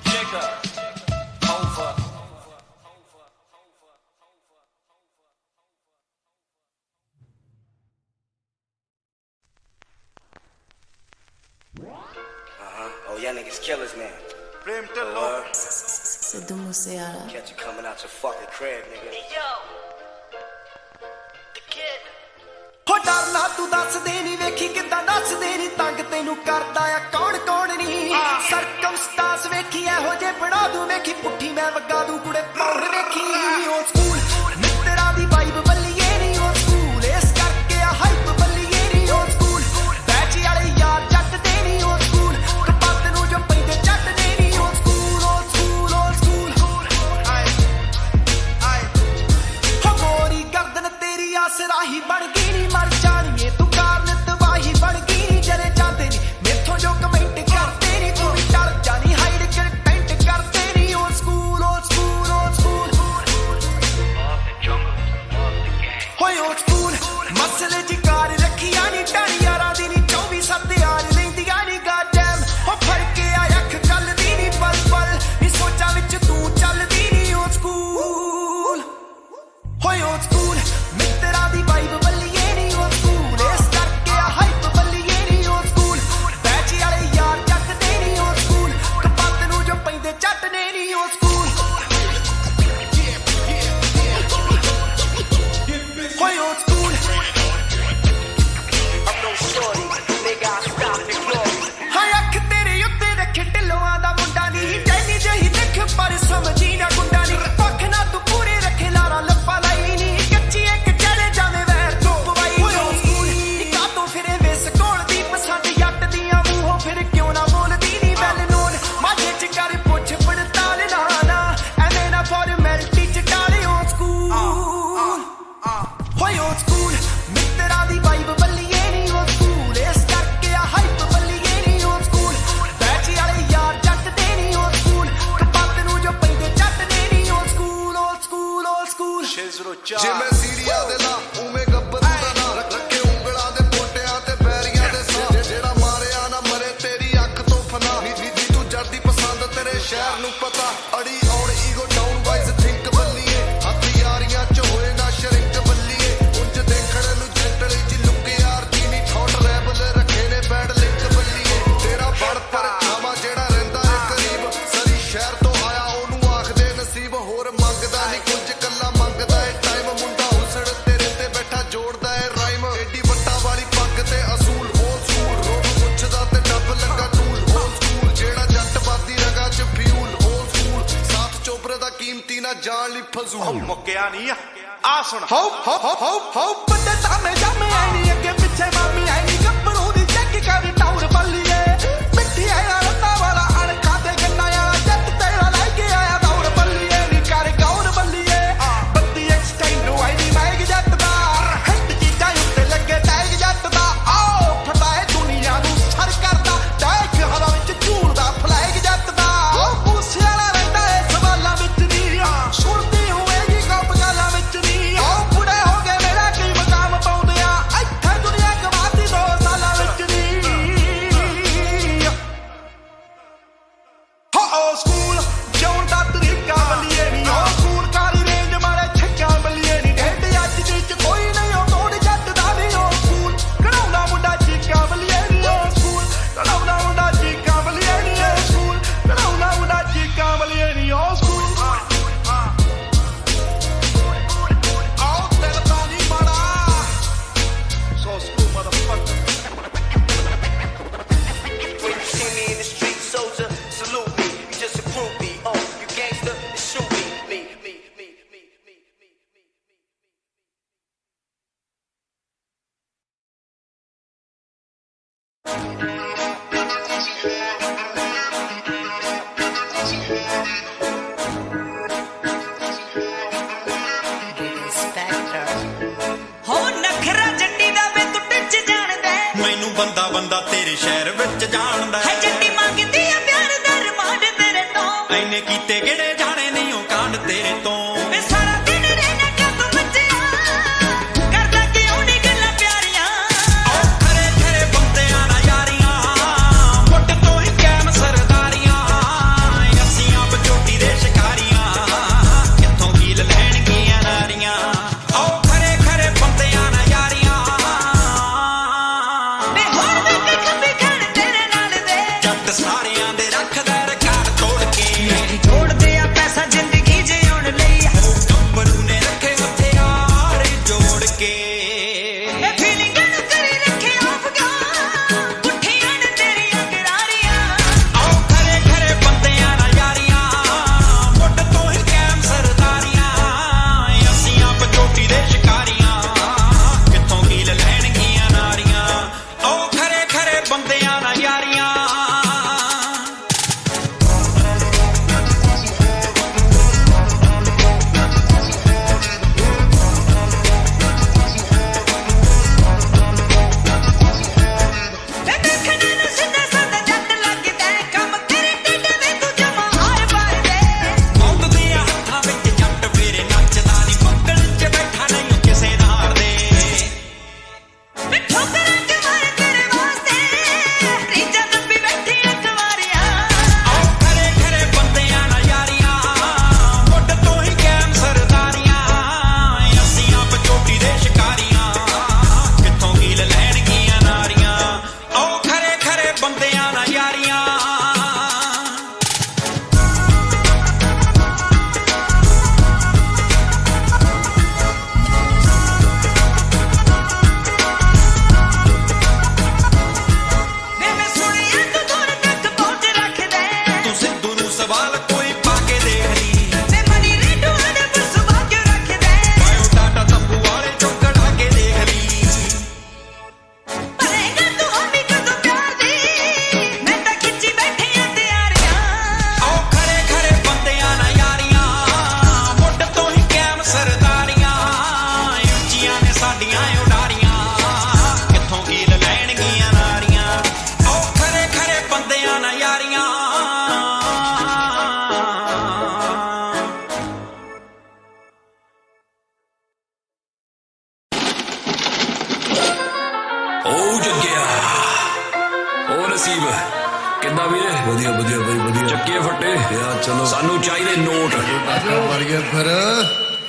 Jigga. Over. Oh, y'all niggas killers now. Prem Dhillon Sidhu Moosewala. Catch you coming out your fucking crib, nigga. ਹੋ ਡਰਨਾ ਤੂੰ ਦੱਸਦੇ ਨਹੀਂ ਵੇਖੀ ਕਿੱਦਾਂ ਦੱਸਦੇ ਨਹੀਂ ਤੰਗ ਤੈਨੂੰ ਕਰਦਾ ਆ ਕੌਣ ਕੌਣ ਨਹੀਂ ਸਰਕਮਸਟਾਂਸ ਵੇਖੀ ਇਹੋ ਜੇ ਬਣਾ ਦੂੰ ਵੇਖੀ ਪੁੱਠੀ ਮੈਂ ਵਗਾ ਦੂੰ ਕੁੜੇ ਪੌੜ ਵੇਖੀ ਉਹ ਸਕੂਲ ਮਿੱਤਰਾਂ ਦੀ ਵਾਈਬ ਬੱਲੀਏ ਨਹੀਂ ਉਹ ਸਕੂਲ ਇਸ ਕਰਕੇ ਆ ਹਾਈਪ ਬੱਲੀਏ ਨਹੀਂ ਉਹ ਸਕੂਲ ਬੈਚ ਵਾਲੇ ਯਾਰ ਜੱਟ ਦੇ ਨਹੀਂ ਉਹ ਸਕੂਲ ਕਪੱਤ ਨੂੰ ਜੋ ਪੈਂਦੇ ਜੱਟ ਦੇ ਨਹੀਂ ਉਹ ਸਕੂਲ ਉਹ ਸਕੂਲ ਉਹ ਸਕੂਲ ਆਏ ਆਏ ਹੋ ਗੋਰੀ ਗਰਦਨ ਤੇਰੀ ਆਸਰਾਹੀ ਬਣ ਗਈ ਨੀ ਮਰ ਜਾਣੀਏ ਤੂੰ ਕਾਰਨ ਤਬਾਹੀ ਬਣ ਗਈ ਨੀ ਜਰੇ ਜਾਂਦੇ ਨੀ ਮੈਥੋਂ ਜੋ ਕਮੈਂਟ ਕਰਦੇ ਨੀ ਤੂੰ ਵੀ ਟਲ ਜਾਣੀ ਹਾਈਡ ਕੰਟੈਂਟ ਕਰਦੇ ਨੀ ਉਹ ਸਕੂਲ ਉਹ ਸਕੂਲ ਉਹ ਸਕੂਲ ਜਿਵੇਂ ਸੀੜੀਆਂ ਦੇ ਲਾ ਉਵੇਂ ਗੱਬਰੂ ਦਾ ਨਾਂ ਰੱਖੇ ਉਂਗਲਾਂ ਦੇ ਪੋਟਿਆਂ ਤੇ ਪੈਰੀਆਂ ਦੇ ਸਾਹ ਜਿਹੜਾ ਮਾਰਿਆ ਨਾ ਮਰੇ ਤੇਰੀ ਅੱਖ ਤੋਂ ਫਨਾ ਨੀ ਤੂੰ ਜਰਦੀ ਪਸੰਦ ਤੇਰੇ ਸ਼ਹਿਰ ਨੂੰ ਪਤਾ ਅੜੀ ਔਰ ਈਗੋ ਡਾਊਨ ਵਾਈਜ਼ ਥਿੰਕ ਬੱਲੀਏ ਹੱਥ ਯਾਰੀਆਂ ਚ ਹੋਏ ਨਾ ਸ਼ਰਿੰਕ ਬੱਲੀਏ ਉਂਝ ਦੇਖਣ ਨੂੰ ਜੰਟਲੀ ਜੀ ਲੁੱਕ ਯਾਰ ਦੀ ਨੀ ਠੋਟ ਰੈਬਲ ਰੱਖੇ ਨੇ ਬੈਡ ਲਿੰਕ ਬੱਲੀਏ ਤੇਰਾ ਬੜ ਪਰ ਛਾਵਾ ਜਿਹੜਾ ਰਹਿੰਦਾ ਏ ਕਰੀਬ ਸਰੀ ਸ਼ਹਿਰ ਤੋਂ ਆਇਆ ਉਹਨੂੰ ਆਖਦੇ ਨਸੀਬ ਹੋਰ ਮੰਗਦਾ ਨਹੀਂ ਕੁਝ ਕੱਲਾ ਮੰਗਦਾ ਏ ਟਾਈਮ ਮੁੰਡਾ ਹੁਸੜ ਤੇਰੇ ਤੇ ਬੈਠਾ ਜੋੜਦਾ ਏ ਰਾਈਮ ਏਡੀ ਵੱਟਾਂ ਵਾਲੀ ਪੱਗ ਤੇ ਅਸੂਲ ਓਲਡ ਸਕੂਲ ਰੋਡ ਪੁੱਛਦਾ ਤੇ ਡੱਬ ਲੱਗਾ ਟੂਲ ਓਲਡ ਸਕੂਲ ਜਿਹੜਾ ਜੱਟ ਬਾਦੀ ਰਗਾ ਚ ਫਿਊਲ ਓਲਡ ਸਕੂਲ ਸਾਥ ਚੋਬਰੇ ਦਾ ਕੀਮਤੀ ਨਾ ਜਾਣ ਲਈ ਫਜ਼ੂਲ ਮੁੱਕਿਆ ਨਹੀਂ ਆ ਸੁਣ ਹੋ ਬੰਦੇ ਤਾਮੇ ਜਾਮੇ ਆਈ ਨਹੀਂ ਅੱਗੇ ਪਿੱਛੇ ਮਾਮੀ ਆਈ ਨਹੀਂ ਗੱਭਰੂ ਦੀ ਚੱਕ ਕਰੀ ਟਾਉਰ ਬੱਲੀਏ ਮਿੱਠੀ ਆਇਆ ਰੰਨਾ ਵਾਲਾ ਅਣਖਾਂ ਤੇ ਗੰਨਾ ਵਾਲਾ ਜੱਟ ਤੇਰਾ ਲੈ ਕੇ ਆਇਆ ਦੌੜ ਬੱਲੀਏ ਨੀ ਕਰ ਗੌਰ ਬੱਲੀਏ ਬੱਤੀ ਐਕਸਟੈਂਡ ਨੂੰ ਆਈ ਨਹੀਂ ਮੈਂ ਜੱਟ ਦਾ ਹਿੱਟ ਚੀਜ਼ਾਂ ਉੱਤੇ ਲੱਗੇ ਟੈਗ ਜੱਟ ਦਾ ਆਓ ਫਟਾਏ ਦੁਨੀਆ ਨੂੰ ਸਰ ਕਰਦਾ ਟੈਗ ਹਵਾ ਵਿੱਚ ਝੂਲਦਾ ਫਲੈਗ ਜੱਟ ਦਾ ਉਹ ਪੂਸੇ ਵਾਲਾ ਰਹਿੰਦਾ ਏ ਸਵਾਲਾਂ ਵਿੱਚ ਨਹੀਂ ਸੁਣਦੀ ਹੋਏਗੀ ਗੱਪ ਗਾਲਾਂ ਵਿੱਚ ਨਹੀਂ ਉਹ ਬੁੜੇ ਹੋ ਗਏ ਮੇਰਾ ਕੀ ਮਕਾਮ ਪਾਉਂਦੇ ਆ ਨਸੀਬ ਕਿੱਦਾਂ ਵੀਰੇ ਵਧੀਆ ਵਧੀਆ ਬਈ ਵਧੀਆ ਚੱਕੀਏ ਫੱਟੇ ਯਾਰ ਚਲੋ ਸਾਨੂੰ ਚਾਹੀਦੇ ਨੋਟ ਮਰੀਏ ਫਿਰ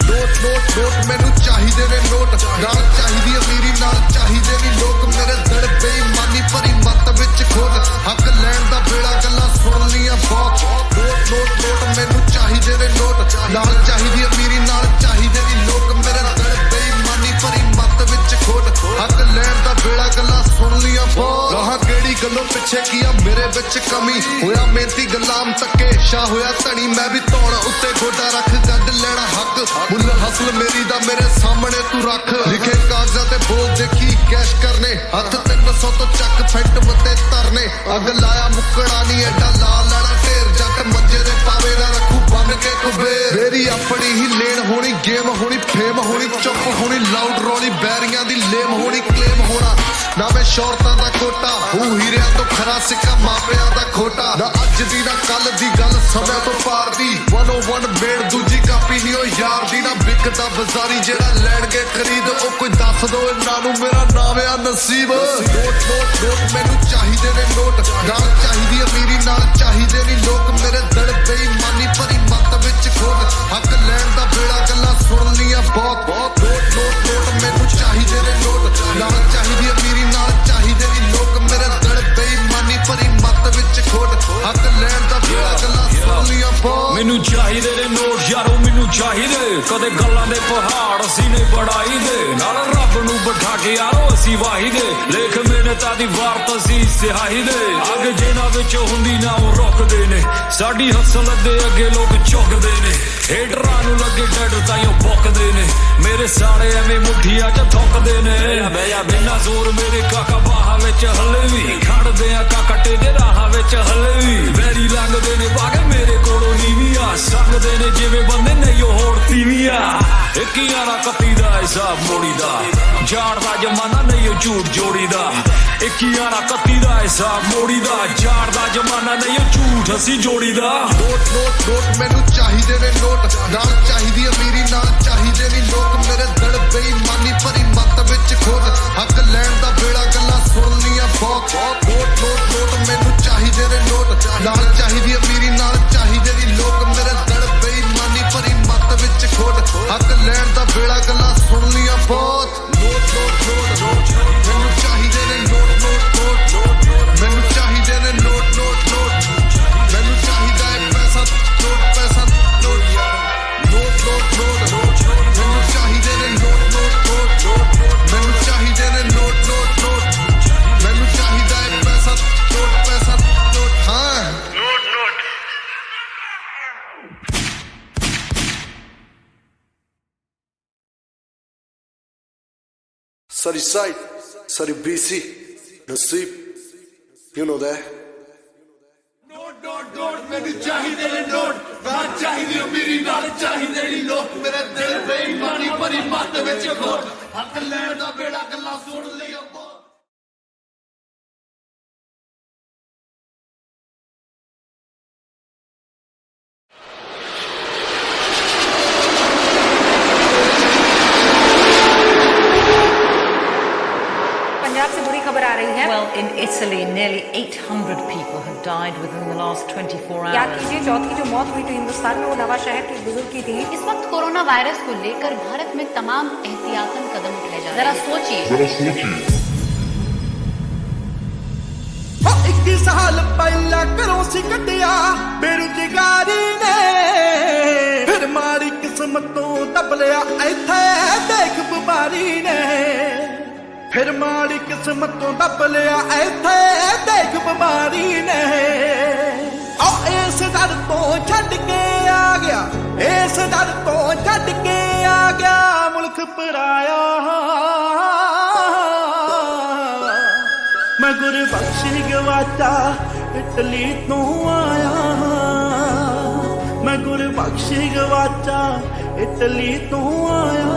ਨੋਟ ਮੈਨੂੰ ਚਾਹੀਦੇ ਨੇ ਨੋਟ ਨਾਲ ਚਾਹੀਦੀ ਅਮੀਰੀ ਨਾਲ ਚਾਹੀਦੇ ਨਹੀਂ ਲੋਕ ਮੇਰੇ ਦਿਲ ਬੇਈਮਾਨੀ ਭਰੀ ਮੱਤ ਵਿੱਚ ਖੋਟ ਹੱਕ ਲੈਣ ਦਾ ਵੇਲਾ ਗੱਲਾਂ ਸੁਣ ਲੀਆਂ ਬਹੁਤ ਨੋਟ ਮੈਨੂੰ ਚਾਹੀਦੇ ਨੇ ਨੋਟ ਨਾਲ ਚਾਹੀਦੀ ਅਮੀਰੀ ਨਾਲ ਚਾਹੀਦੇ ਨਹੀਂ ਲੋਕ ਮੇਰੇ ਦਿਲ ਬੇਈਮਾਨੀ ਭਰੀ ਮੱਤ ਵਿੱਚ ਖੋਟ ਹੱਕ ਲੈਣ ਦਾ ਵੇਲਾ ਗੱਲਾਂ ਸੁਣ ਲੀਆਂ ਬਹੁਤ ਰਾਹ ਕਿਹੜੀ ਗੱਲੋਂ ਪਿੱਛੇ ਕੀ ਆ ਮੇਰੇ ਵਿੱਚ ਕਮੀ ਹੋਇਆ ਮਿਹਨਤੀ ਗੁਲਾਮ ਤੱਕੇ ਸ਼ਾਹ ਹੋਇਆ ਧਣੀ ਮੈਂ ਵੀ ਧੌਣ ਉੱਤੇ ਗੋਡਾ ਰੱਖ ਗੱਡ ਲੈਣਾ ਹੱਕ ਮੁੱਲ ਹਸਲ ਮੇਰੀ ਦਾ ਮੇਰੇ ਸਾਹਮਣੇ ਤੂੰ ਰੱਖ ਲਿਖੇ ਕਾਗਜ਼ਾਂ ਤੇ ਬੋਲ ਦੇਖੀ ਕੈਸ਼ ਕਰਨੇ ਹੱਥ 300 ਤੋਂ ਚੱਕ ਫੈਂਟ ਮੱਤੇ ਤਰਨੇ ਅੱਗ ਲਾਇਆ ਮੁੱਕਣਾ ਨਹੀਂ ਐਡਾ ਲਾ ਲੈਣਾ ਢੇਰ ਜੱਟ ਮੰਜੇ ਦੇ ਪਾਵੇ ਨਾ ਰੱਖੂ ਬੰਨ ਕੇ ਕੁਬੇਰ ਮੇਰੀ ਆਪਣੀ ਹੀ ਲੇਨ ਹੋਣੀ ਗੇਮ ਹੋਣੀ ਫੇਮ ਹੋਣੀ ਚੁੱਪ ਹੋਣੀ ਲਾਊਡ ਰੋਲੀ ਬੈਰੀਆਂ ਦੀ ਲੇਮ ਹੋਣੀ ਕਲੇਮ ਹੋਣਾ ਨਾ ਮੈਂ ਸ਼ੌਰਤਾਂ ਦਾ ਕੋਟਾ ਹੂੰ ਹੀਰਿਆਂ ਤੋਂ ਖਰਾ ਸਿੱਕਾ ਮਾਪਿਆਂ ਦਾ ਖੋਟਾ ਨਾ ਅੱਜ ਦੀ ਨਾ ਕੱਲ ਦੀ ਗੱਲ ਸਮੇਂ ਤੋਂ ਪਾਰ ਦੀ 101 ਮੇੜ ਦੂਜੀ ਕਾਪੀ ਨਹੀਂ ਉਹ ਯਾਰ ਦੀ ਨਾ ਵਿਕਦਾ ਬਾਜ਼ਾਰੀ ਜਿਹੜਾ ਲੈਣਗੇ ਖਰੀਦ ਉਹ ਕੋਈ ਦੱਸ ਦੋ ਇਹਨਾਂ ਨੂੰ ਮੇਰਾ ਨਾਮ ਆ ਨਸੀਬ ਨੋਟ ਮੈਨੂੰ ਚਾਹੀਦੇ ਨੇ ਨੋਟ ਨਾਲ ਚਾਹੀਦੀ ਅਮੀਰੀ ਨਾਲ ਚਾਹੀਦੇ ਨਹੀਂ ਲੋਕ ਮੇਰੇ ਦਿਲ ਬੇਈਮਾਨੀ ਭਰੀ ਮੱਤ ਵਿੱਚ ਖੋਟ ਹੱਕ ਲੈਣ ਦਾ ਵੇਲਾ ਗੱਲਾਂ ਸੁਣ ਲੀਆਂ ਬਹੁਤ ਨੋਟ ਮੈਨੂੰ ਚਾਹੀਦੇ ਨੇ ਨੋਟ ਨਾਲ ਚਾਹੀਦੀ ਅਮੀਰੀ ਨਾਲ ਚਾਹੀਦੇ ਨਹੀਂ ਲੋਕ ਮੇਰੇ ਦਿਲ ਬੇਈਮਾਨੀ ਭਰੀ ਮੱਤ ਵਿੱਚ ਖੋਟ ਹੱਕ ਲੈਣ ਦਾ ਵੇਲਾ ਗੱਲਾਂ ਸੁਣ ਲੀਆਂ ਬਹੁਤ ਮੈਨੂੰ ਚਾਹੀਦੇ ਨੇ ਨੋਟ ਯਾਰੋ ਮੈਨੂੰ ਚਾਹੀਦੇ ਕਦੇ ਗੱਲਾਂ ਦੇ ਪਹਾੜ ਅਸੀਂ ਨੇ ਬੜਾਈ ਦੇ ਨਾਲ ਰੱਬ ਨੂੰ ਬਿਠਾ ਕੇ ਯਾਰੋ ਅਸੀਂ ਵਾਹੀ ਦੇ ਲੇਖ ਮਿਹਨਤਾਂ ਦੀ ਵਾਰਤ ਅਸੀਂ ਸਿਹਾਈ ਦੇ ਅੱਗ ਜਿਹਨਾਂ ਵਿੱਚ ਹੁੰਦੀ ਨਾ ਉਹ ਰੁਕਦੇ ਨੇ ਸਾਡੀ ਹਸਲ ਦੇ ਅੱਗੇ ਲੋਕ ਝੁਕਦੇ ਨੇ ਹੇਟਰਾਂ ਨੂੰ ਲੱਗੇ ਡੱਡ ਤਾਈਓ ਬੁੱਕਦੇ ਨੇ ਮੇਰੇ ਸਾਲੇ ਐਵੇਂ ਮੁੱਠੀਆਂ 'ਚ ਥੁੱਕਦੇ ਨੇ ਬਿਨਾਂ ਜ਼ੋਰ ਮੇਰੇ ਕਾਕਾ ਬਾਹਾਂ ਵਿੱਚ ਹੱਲੇ ਵੀ ਖੜਦੇ ਆ ਕਾਕਾ ਟੇਡੇ ਰਾਹਾਂ ਵਿੱਚ ਹੱਲੇ ਵੀ ਵੈਰੀ ਲੰਘਦੇ ਨੇ ਬਾਗੇ ਮੇਰੇ ਕੋਲੋਂ ਨੀਵੀਆਂ ਸੰਗਦੇ ਨੇ ਜਿਵੇਂ ਬੰਦੇ ਨਹੀਂ ਉਹ ਹੋਰ ਤੀਵੀਆਂ ਇੱਕੀਆਂ ਦਾ ਕੱਤੀ ਦਾ ਹਿਸਾਬ ਮੋੜੀ ਦਾ ਜਾੜ ਦਾ ਜ਼ਮਾਨਾ ਨਹੀਂ ਉਹ ਝੂਠ ਜੋੜੀ ਦਾ ਇੱਕੀਆਂ ਦਾ ਕੱਤੀ ਦਾ ਹਿਸਾਬ ਮੋੜੀ ਦਾ ਜਾੜ ਦਾ ਜ਼ਮਾਨਾ ਨਹੀਂ ਉਹ ਝੂਠ ਅਸੀਂ ਜੋੜੀ ਦਾ ਨੋਟ ਮੈਨੂੰ ਚਾਹੀਦੇ ਨੇ ਨੋਟ ਨਾਲ ਚਾਹੀਦੀ ਅਮੀਰੀ ਨਾਲ ਚਾਹੀਦੇ ਨਹੀਂ ਲੋਕ ਮੇਰੇ ਦਿਲ ਬੇਈਮਾਨੀ ਭਰੀ ਮੱਤ ਵਿੱਚ ਖੋਟ ਹੱਕ ਲੈਣ ਦਾ ਵੇਲਾ ਗੱਲਾਂ ਸੁਣ ਲੀਆਂ ਬਹੁਤ ਨੋਟ ਮੈਨੂੰ ਚਾਹੀਦੇ ਨੇ ਨੋਟ ਨਾਲ ਚਾਹੀਦੀ ਅਮੀਰੀ ਨਾਲ ਚਾਹੀਦੇ ਨਹੀਂ ਲੋਕ ਮੇਰੇ ਦਿਲ ਬੇਈਮਾਨੀ ਭਰੀ ਮੱਤ ਵਿੱਚ ਖੋਟ ਹੱਕ ਲੈਣ ਦਾ ਵੇਲਾ ਗੱਲਾਂ ਸੁਣ ਲੀਆਂ ਬਹੁਤ ਨੋਟ ਮੈਨੂੰ ਚਾਹੀਦੇ ਨੇ ਨੋਟ ਮੈਨੂੰ ਚਾਹੀਦੇ ਨੇ ਨੋਟ ਮੈਨੂੰ ਚਾਹੀਦਾ ਹੈ ਪੈਸਾ ਨੋਟ ਮੈਨੂੰ ਚਾਹੀਦੇ ਨੇ ਨੋਟ ਮੈਨੂੰ ਚਾਹੀਦੇ ਨੇ ਨੋਟ ਮੈਨੂੰ ਚਾਹੀਦਾ ਹੈ ਪੈਸਾ ਨੋਟ ਹਾਂ Sorry side, sorry BC, Nasib, you know that. Note ਮੈਨੂੰ ਚਾਹੀਦੇ ਨੇ ਨੋਟ ਨਾ ਚਾਹੀਦੀ ਅਮੀਰੀ ਨਾਲ ਚਾਹੀਦੇ ਨਹੀਂ ਲੋਕ ਮੇਰੇ ਦਿਲ ਬੇਈਮਾਨੀ ਭਰੀ ਮੱਤ ਵਿੱਚ ਖੋਟ ਹੱਕ ਲੈਣ ਦਾ ਵੇਲਾ ਗੱਲਾਂ ਸੁਣ ਲਈਆਂ Well, in Italy, nearly 800 people have died within the last 24 hours. याद कीजिए चौथी जो मौत हुई थी हिंदुस्तान में वो नवा शहर के बुजुर्ग की थी। इस वक्त कोरोना वायरस को लेकर भारत में तमाम एहतियातन कदम उठाए जा रहे हैं। जरा सोचिए 21 ਸਾਲ ਪਹਿਲਾਂ ਘਰੋਂ ਸੀ ਕੱਢਿਆ ਬੇਰੁਜ਼ਗਾਰੀ ਨੇ ਫਿਰ ਮਾੜੀ ਕਿਸਮਤ ਤੋਂ ਦਬ ਲਿਆ ਇੱਥੇ ਦੇਖ ਬਿਮਾਰੀ ਨੇ ਫਿਰ ਮਾੜੀ ਕਿਸਮਤ ਤੋਂ ਦਬ ਲਿਆ ਇੱਥੇ ਦੇਖ ਬਿਮਾਰੀ ਨੇ ਇਸ ਦਰ ਤੋਂ ਛੱਡ ਕੇ ਆ ਗਿਆ ਇਸ ਦਰ ਤੋਂ ਛੱਡ ਕੇ ਆ ਗਿਆ ਮੁਲਕ ਪਰਾਇਆ ਮੈਂ ਗੁਰਬਖਸ਼ੀ ਗਵਾਚਾ ਇਟਲੀ ਤੋਂ ਆਇਆ ਮੈਂ ਗੁਰਬਖਸ਼ੀ ਗਵਾਚਾ ਇਟਲੀ ਤੋਂ ਆਇਆ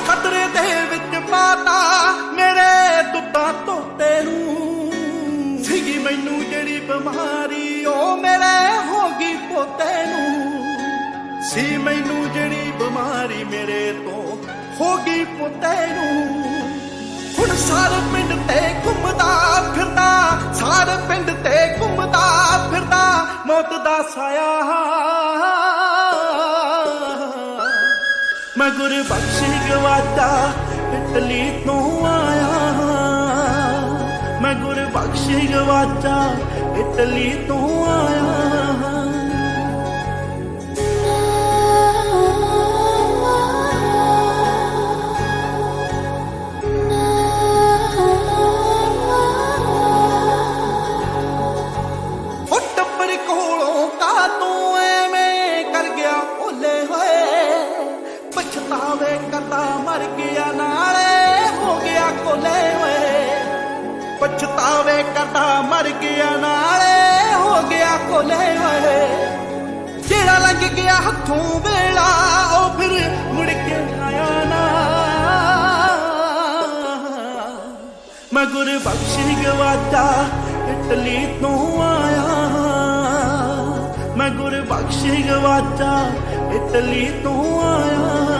ਖਤਰੇ ਦੇ ਵਿੱਚ ਪਾਤਾ ਮੇਰੇ ਦੁੱਤਾਂ ਧੋਤੇ ਨੂੰ ਸੀਗੀ ਮੈਨੂੰ ਜਿਹੜੀ ਬਿਮਾਰੀ ਪੋਤੇ ਨੂੰ ਸੀ ਮੈਨੂੰ ਜਿਹੜੀ ਬਿਮਾਰੀ ਮੇਰੇ ਤੋਂ ਹੋ ਗਈ ਪੋਤੇ ਨੂੰ ਹੁਣ ਸਾਰੇ ਪਿੰਡ ਤੇ ਘੁੰਮਦਾ ਫਿਰਦਾ ਸਾਰੇ ਪਿੰਡ ਤੇ ਘੁੰਮਦਾ ਫਿਰਦਾ ਮੌਤ ਦਾ ਸਾਇਆ ਮੈਂ ਗੁਰਬਖਸ਼ ਗਵਾਚਾ ਇਟਲੀ ਤੋਂ ਆਇਆ ਮੈਂ ਗੁਰਬਖਸ਼ ਗਵਾਚਾ ਇਟਲੀ ਤੋਂ ਆਇਆ ਪਛਤਾਵੇ ਕਰਦਾ ਮਰ ਗਿਆ ਨਾਲੇ ਹੋ ਗਿਆ ਕੋਲੇ ਓਏ ਪਛਤਾਵੇ ਕਰਦਾ ਮਰ ਗਿਆ ਨਾਲੇ ਹੋ ਗਿਆ ਕੋਲੇ ਓਏ ਜਿਹੜਾ ਲੰਘ ਗਿਆ ਹੱਥੋਂ ਵੇਲਾ ਉਹ ਫਿਰ ਮੁੜ ਕੇ ਆਇਆ ਨਾ ਮੈਂ ਗੁਰਬਖਸ਼ ਗਵਾਚਾ ਇਟਲੀ ਤੋਂ ਆਇਆ ਮੈਂ ਗੁਰਬਖਸ਼ ਗਵਾਚਾ ਇਟਲੀ ਤੋਂ ਆਇਆ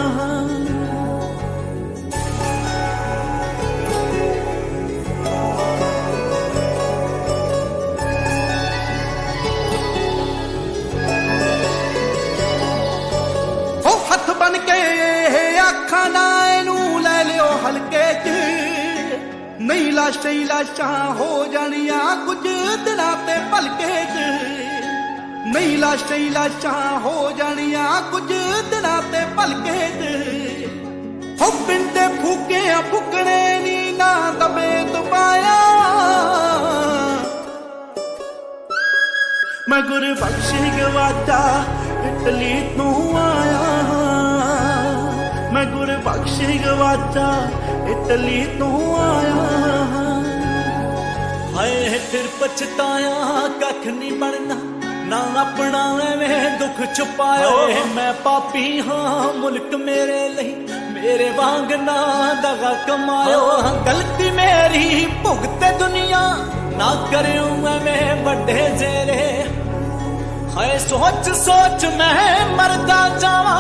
ਬਣ ਕੇ ਅੱਖਾਂ ਨਾ ਇਹਨੂੰ ਲੈ ਲਿਓ ਹਲਕੇ 'ਚ ਨਹੀਂ ਲਾਸ਼ਾਂ ਹੋ ਜਾਣੀਆਂ ਕੁਝ ਦਿਨਾਂ ਤੇ ਭਲਕੇ 'ਚ ਨਹੀਂ ਲਾਸ਼ਾਂ ਹੋ ਜਾਣੀਆਂ ਕੁਝ ਦਿਨਾਂ ਤੇ ਭਲਕੇ 'ਚ ਹੋ ਬਿੰਦੇ ਫੂਕਿਆ ਫੁਕਣੇ ਨੀ ਨਾ ਦਬੇ ਦਬਾਇਆ ਮੈਂ ਗੁਰਬਖਸ਼ ਗਵਾਚਾ ਇਟਲੀ ਤੋਂ ਆਇਆ मैं गुरबख्श गवाचा इटली तो आया हाय फिर पछताया कख नहीं बनना ना अपना एवें दुख छुपायो मैं पापी हाँ मुल्क मेरे लिए मेरे वांग ना दगा कमायो गलती मेरी भुगते दुनिया ना करूं मैं बड़े जेरे हाय सोच सोच मैं मरदा जावा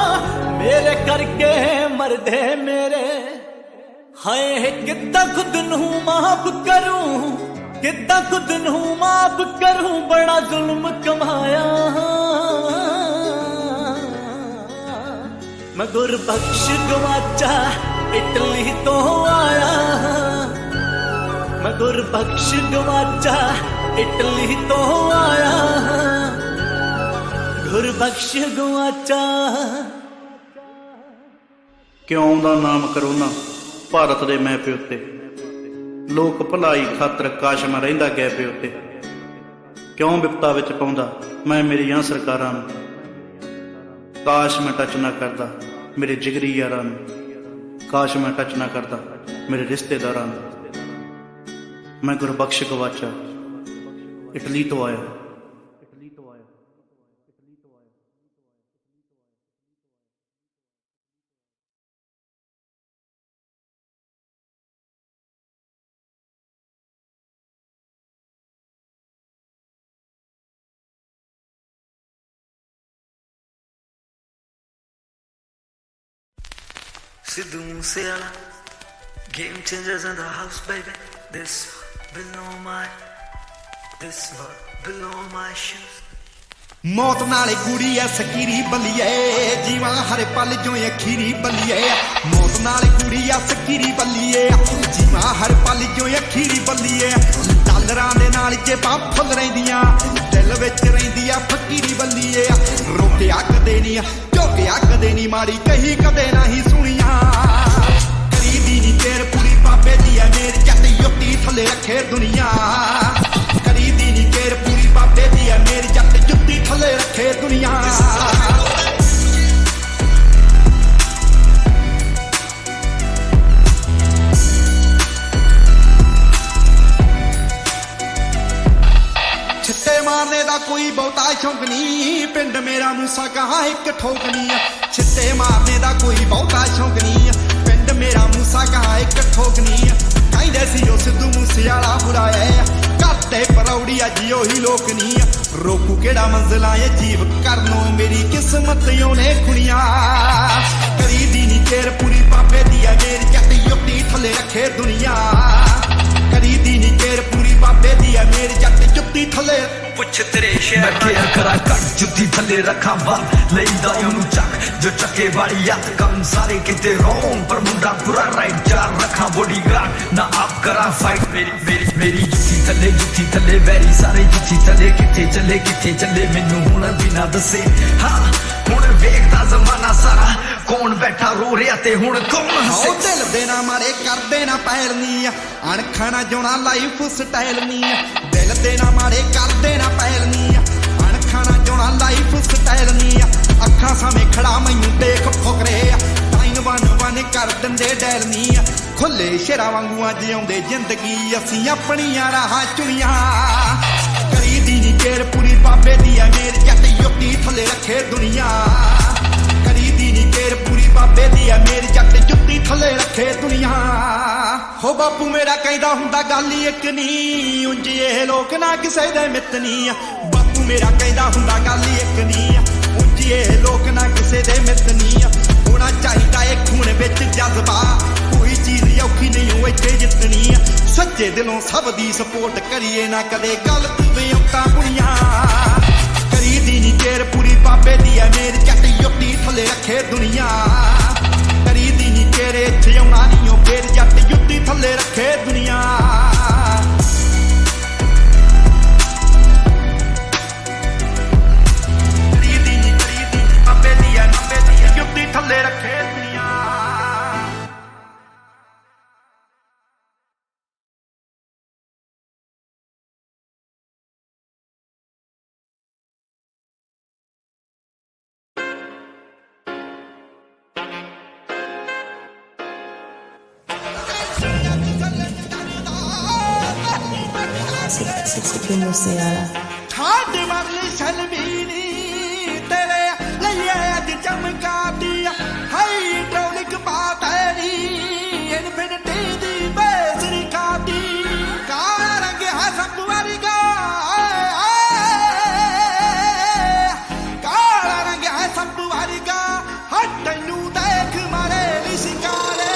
मेरे करके मरदे मेरे हाय किद्दां खुद नू माफ करूं किद्दां खुद नू माफ करूं बड़ा जुल्म कमाया मैं गुरबख्श गवाचा इटली तो आया मैं गुरबख्श गवाचा इटली तो आया गुरबख्श गवाचा ਕਿਉਂ ਦਾ ਨਾਮ ਕਰੋਨਾ ਭਾਰਤ ਦੇ ਮੈਪੇ ਉੱਤੇ ਲੋਕ ਭਲਾਈ ਖਾਤਰ ਕਾਸ਼ਮ ਰਹਿੰਦਾ ਗੈਪੇ ਉੱਤੇ ਕਿਉਂ ਵਿਪਤਾ ਵਿੱਚ ਪਾਉਂਦਾ ਮੈਂ ਮੇਰੀਆਂ ਸਰਕਾਰਾਂ ਨੂੰ ਕਾਸ਼ ਮੈਂ ਟੱਚ ਨਾ ਕਰਦਾ ਮੇਰੇ ਜਿਗਰੀ ਯਾਰਾਂ ਨੂੰ ਕਾਸ਼ ਮੈਂ ਟੱਚ ਨਾ ਕਰਦਾ ਮੇਰੇ ਰਿਸ਼ਤੇਦਾਰਾਂ ਨੂੰ ਮੈਂ ਗੁਰਬਖਸ਼ ਗਵਾਚਾ ਇਟਲੀ ਤੋਂ ਆਇਆ Sidhu Moosewala, game changers in the house, baby. This below my shoes. ਮੌਤ ਨਾਲੇ ਕੁੜੀ ਐ ਸਕੀਰੀ ਬੱਲੀਏ ਜੀਵਾਂ ਹਰ ਪਲ ਜੋ ਅਖੀਰੀ ਬੱਲੀਏ ਮੌਤ ਨਾਲੇ ਕੁੜੀ ਐ ਸਕੀਰੀ ਬੱਲੀਏ ਜੀਵਾਂ ਹਰ ਪਲ ਜੋ ਅਖੀਰੀ ਬੱਲੀਏ ਡਾਲਰਾਂ ਦੇ ਨਾਲ ਜੇਬਾਂ ਫੁੱਲ ਰਹਿੰਦੀਆਂ ਦਿਲ ਵਿੱਚ ਰਹਿੰਦੀ ਆ ਫਕੀਰੀ ਬੱਲੀਏ ਰੋਕਿਆ ਕਦੇ ਨਹੀਂ ਝੋਕਿਆ ਕਦੇ ਨਹੀਂ ਮਾੜੀ ਕਹੀ ਕਦੇ ਨਹੀਂ ਸੁਣੀਆਂ ਕਰੀਦੀ ਨੀ ਤੇਰ ਪੂਰੀ ਬਾਬੇ ਦੀ ਐ ਮੇਰ ਜੱਟ ਯੁੱਤੀ ਥੱਲੇ ਰੱਖੇ ਦੁਨੀਆ ਕਰੀਦੀ ਨੀ ਤੇਰ ਪੂਰੀ ਬਾਬੇ ਦੀ ਐ ਮੇਰ ਜੱਟ ਜੁੱਤੀ ਥੱਲੇ ਰੱਖੇ ਦੁਨੀਆ ਛਿੱਟੇ ਮਾਰਨੇ ਦਾ ਕੋਈ ਬਹੁਤਾ ਸ਼ੌਂਕ ਨਹੀਂ ਪਿੰਡ ਮੇਰਾ ਮੂਸਾ ਕਹਾਂ ਇੱਕ ਠੋਕ ਨਹੀਂ ਛਿੱਟੇ ਮਾਰਨੇ ਦਾ ਕੋਈ ਬਹੁਤਾ ਸ਼ੌਂਕ ਨਹੀਂ ਪਿੰਡ ਮੇਰਾ ਮੂਸਾ ਕਹਾਂ ਇੱਕ ਠੋਕ ਨਹੀਂ ਕਹਿੰਦੇ ਸੀ ਉਹ ਸਿੱਧੂ ਮੂਸੇਵਾਲਾ ਬੁਲਾਇਆ ਕਰਦੇ ਪਰੌੜੀ ਅੱਜ ਉਹੀ ਲੋਕ ਨਹੀਂ ਰੋਕੂ ਕਿਹੜਾ ਮੰਜ਼ਲਾਂ ਇਹ ਜੀਵ ਕਰਨੋਂ ਮੇਰੀ ਕਿਸਮਤ ਉਹਨੇ ਖੁਣੀਆਂ ਕਰੀਦੀ ਨੀ ਕੇਰ ਪੂਰੀ ਬਾਬੇ ਦੀ ਆ ਮੇਰੀ ਜੱਟ ਜੁੱਤੀ ਥੱਲੇ ਰੱਖੇ ਦੁਨੀਆ ਕਰੀਦੀ ਨੀ ਕੇਰ ਪੂਰੀ ਬਾਬੇ ਦੀ ਆ ਮੇਰੀ ਜੱਟ ਜੁੱਤੀ ਥੱਲੇ ਪੁੱਛ ਤੇਰੇ ਸ਼ਹਿਰ ਮੈਂ ਕਿਹਾ ਕਰਾਂ ਕੱਟ ਜੁੱਤੀ ਥੱਲੇ ਰੱਖਾਂ ਬੰਦ ਲੈਂਦਾ ਉਹਨੂੰ ਚੱਕ ਜੋ ਚੱਕੇ ਵਾਲੀ ਹੱਥ ਕੰਮ ਸਾਰੇ ਕਿਤੇ ਰੋਮ ਪਰ ਮੁੰਡਾ ਪੂਰਾ ਰਾਈਟ ਚਾਰ ਰੱਖਾਂ ਬੋਡੀਗਾਰਡ ਨਾ ਆਪ ਕਰਾਂ ਫਾਈਟ ਮੇਰੀ ਜੁੱਤੀ ਥੱਲੇ ਵੈਰੀ ਸਾਰੇ ਜੁੱਤੀ ਥੱਲੇ ਕਿੱਥੇ ਚੱਲੇ ਮੈਨੂੰ ਹੁਣ ਬਿਨਾ ਦੱਸੇ ਹਾਂ ਹੁਣ ਵੇਖਦਾ ਜ਼ਮਾਨਾ ਸਾਰਾ ਕੌਣ ਬੈਠਾ ਰੋ ਰਿਹਾ ਤੇ ਹੁਣ ਕੌਣ ਹੱਸੇ ਉਹ ਦਿਲ ਦੇ ਨਾ ਮਾਰੇ ਕਰਦੇ ਨਾ ਪੈਲਨੀ ਅਣਖਾਂ ਨਾ ਜੋਣਾ ਲਾਈਫ ਸਟਾਈਲ ਨਹੀਂ ਦਿਲ ਦੇ ਨਾ ਮਾਰੇ ਕਰਦੇ ਨਾ ਪੈਲਨੀ ਅਣਖਾਂ ਨਾ ਜੋਣਾ ਲਾਈਫ ਸਟਾਈਲ ਨਹੀਂ ਅੱਖਾਂ ਸਾਹਮਣੇ ਖੜਾ ਮੈਨੂੰ ਦੇਖ ਫੁਕਰੇ ਟਾਈਨ ਵਨ ਕਰ ਦਿੰਦੇ ਡੈਲ ਨਹੀਂ ਖੁੱਲੇ ਸ਼ੇਰਾਂ ਵਾਂਗੂ ਅੱਜ ਆਉਂਦੇ ਜ਼ਿੰਦਗੀ ਅਸੀਂ ਆਪਣੀਆਂ ਰਾਹਾਂ ਚੁਣੀਆਂ ਕਰੀਦੀ ਨੀ ਕੇਰ ਪੂਰੀ ਬਾਬੇ ਦੀ ਆ ਮੇਰੀ ਜੱਟ ਜੁੱਤੀ ਥੱਲੇ ਰੱਖੇ ਦੁਨੀਆ ਕਰੀਦੀ ਨੀ ਕੇਰ ਪੂਰੀ ਬਾਬੇ ਦੀ ਆ ਮੇਰੀ ਜੱਟ ਜੁੱਤੀ ਥੱਲੇ ਰੱਖੇ ਦੁਨੀਆ ਹੋ ਬਾਪੂ ਮੇਰਾ ਕਹਿੰਦਾ ਹੁੰਦਾ ਗੱਲ ਹੀ ਇੱਕ ਨਹੀਂ ਉਂਝ ਇਹ ਲੋਕ ਨਾ ਕਿਸੇ ਦੇ ਮਿੱਤ ਨਹੀਂ ਬਾਪੂ ਮੇਰਾ ਕਹਿੰਦਾ ਹੁੰਦਾ ਗੱਲ ਹੀ ਇੱਕ ਨਹੀਂ ਉਂਝ ਇਹ ਲੋਕ ਨਾ ਕਿਸੇ ਦੇ ਮਿੱਤ ਨਹੀਂ ਹੋਣਾ ਚਾਹੀਦਾ ਏ ਖੂਨ ਵਿੱਚ ਜਜ਼ਬਾ ਕੋਈ ਚੀਜ਼ ਔਖੀ ਨਹੀਂ ਉਹ ਇੱਥੇ ਜਿੱਤਣੀ ਸੱਚੇ ਦਿਲੋਂ ਸਭ ਦੀ ਸਪੋਰਟ ਕਰੀਏ ਨਾ ਕਦੇ ਗਲਤ ਵਿਉਂਤਾਂ ਕੁੜੀਆਂ ਕਰੀਦੀ ਨੀ ਕੇਰ ਪੂਰੀ ਬਾਬੇ ਦੀ ਆ ਮੇਰੀ ਜੱਟ ਜੁੱਤੀ ਥੱਲੇ ਰੱਖੇ ਦੁਨੀਆ ਕਰੀਦੀ ਨੀ ਕੇਰੇ ਇੱਥੇ ਆਉਣਾ ਨਹੀਂ ਉਹ ਫੇਰ ਜੱਟ ਜੁੱਤੀ ਥੱਲੇ ਰੱਖੇ ਦੁਨੀਆ ਕਰੀਦੀ ਨੀ ਬਾਬੇ ਦੀ ਆ ਜੁੱਤੀ ਥੱਲੇ ਰੱਖੇ ਦੁਨੀਆ ਠਾਡ ਮਰਲੀ ਸਲਵੀਨੀ ਤੇਰੇ ਲਈ ਅੱਜ ਚਮਕਾਦੀ ਹਾਈਡ੍ਰੋਲਿਕ ਬਾਟਰੀ ਇਨਫਿਨਿਟੀ ਦੀ ਬੇਸਰੀ ਕਾਦੀ ਕਾਲਾ ਰੰਗ ਹੈ ਸਭ ਵਰਗਾ ਕਾਲਾ ਰੰਗ ਹੈ ਸਭ ਵਰਗਾ ਤੈਨੂੰ ਦੇਖ ਮਾਰੇ ਨੀ ਸ਼ਿਕਾਰੇ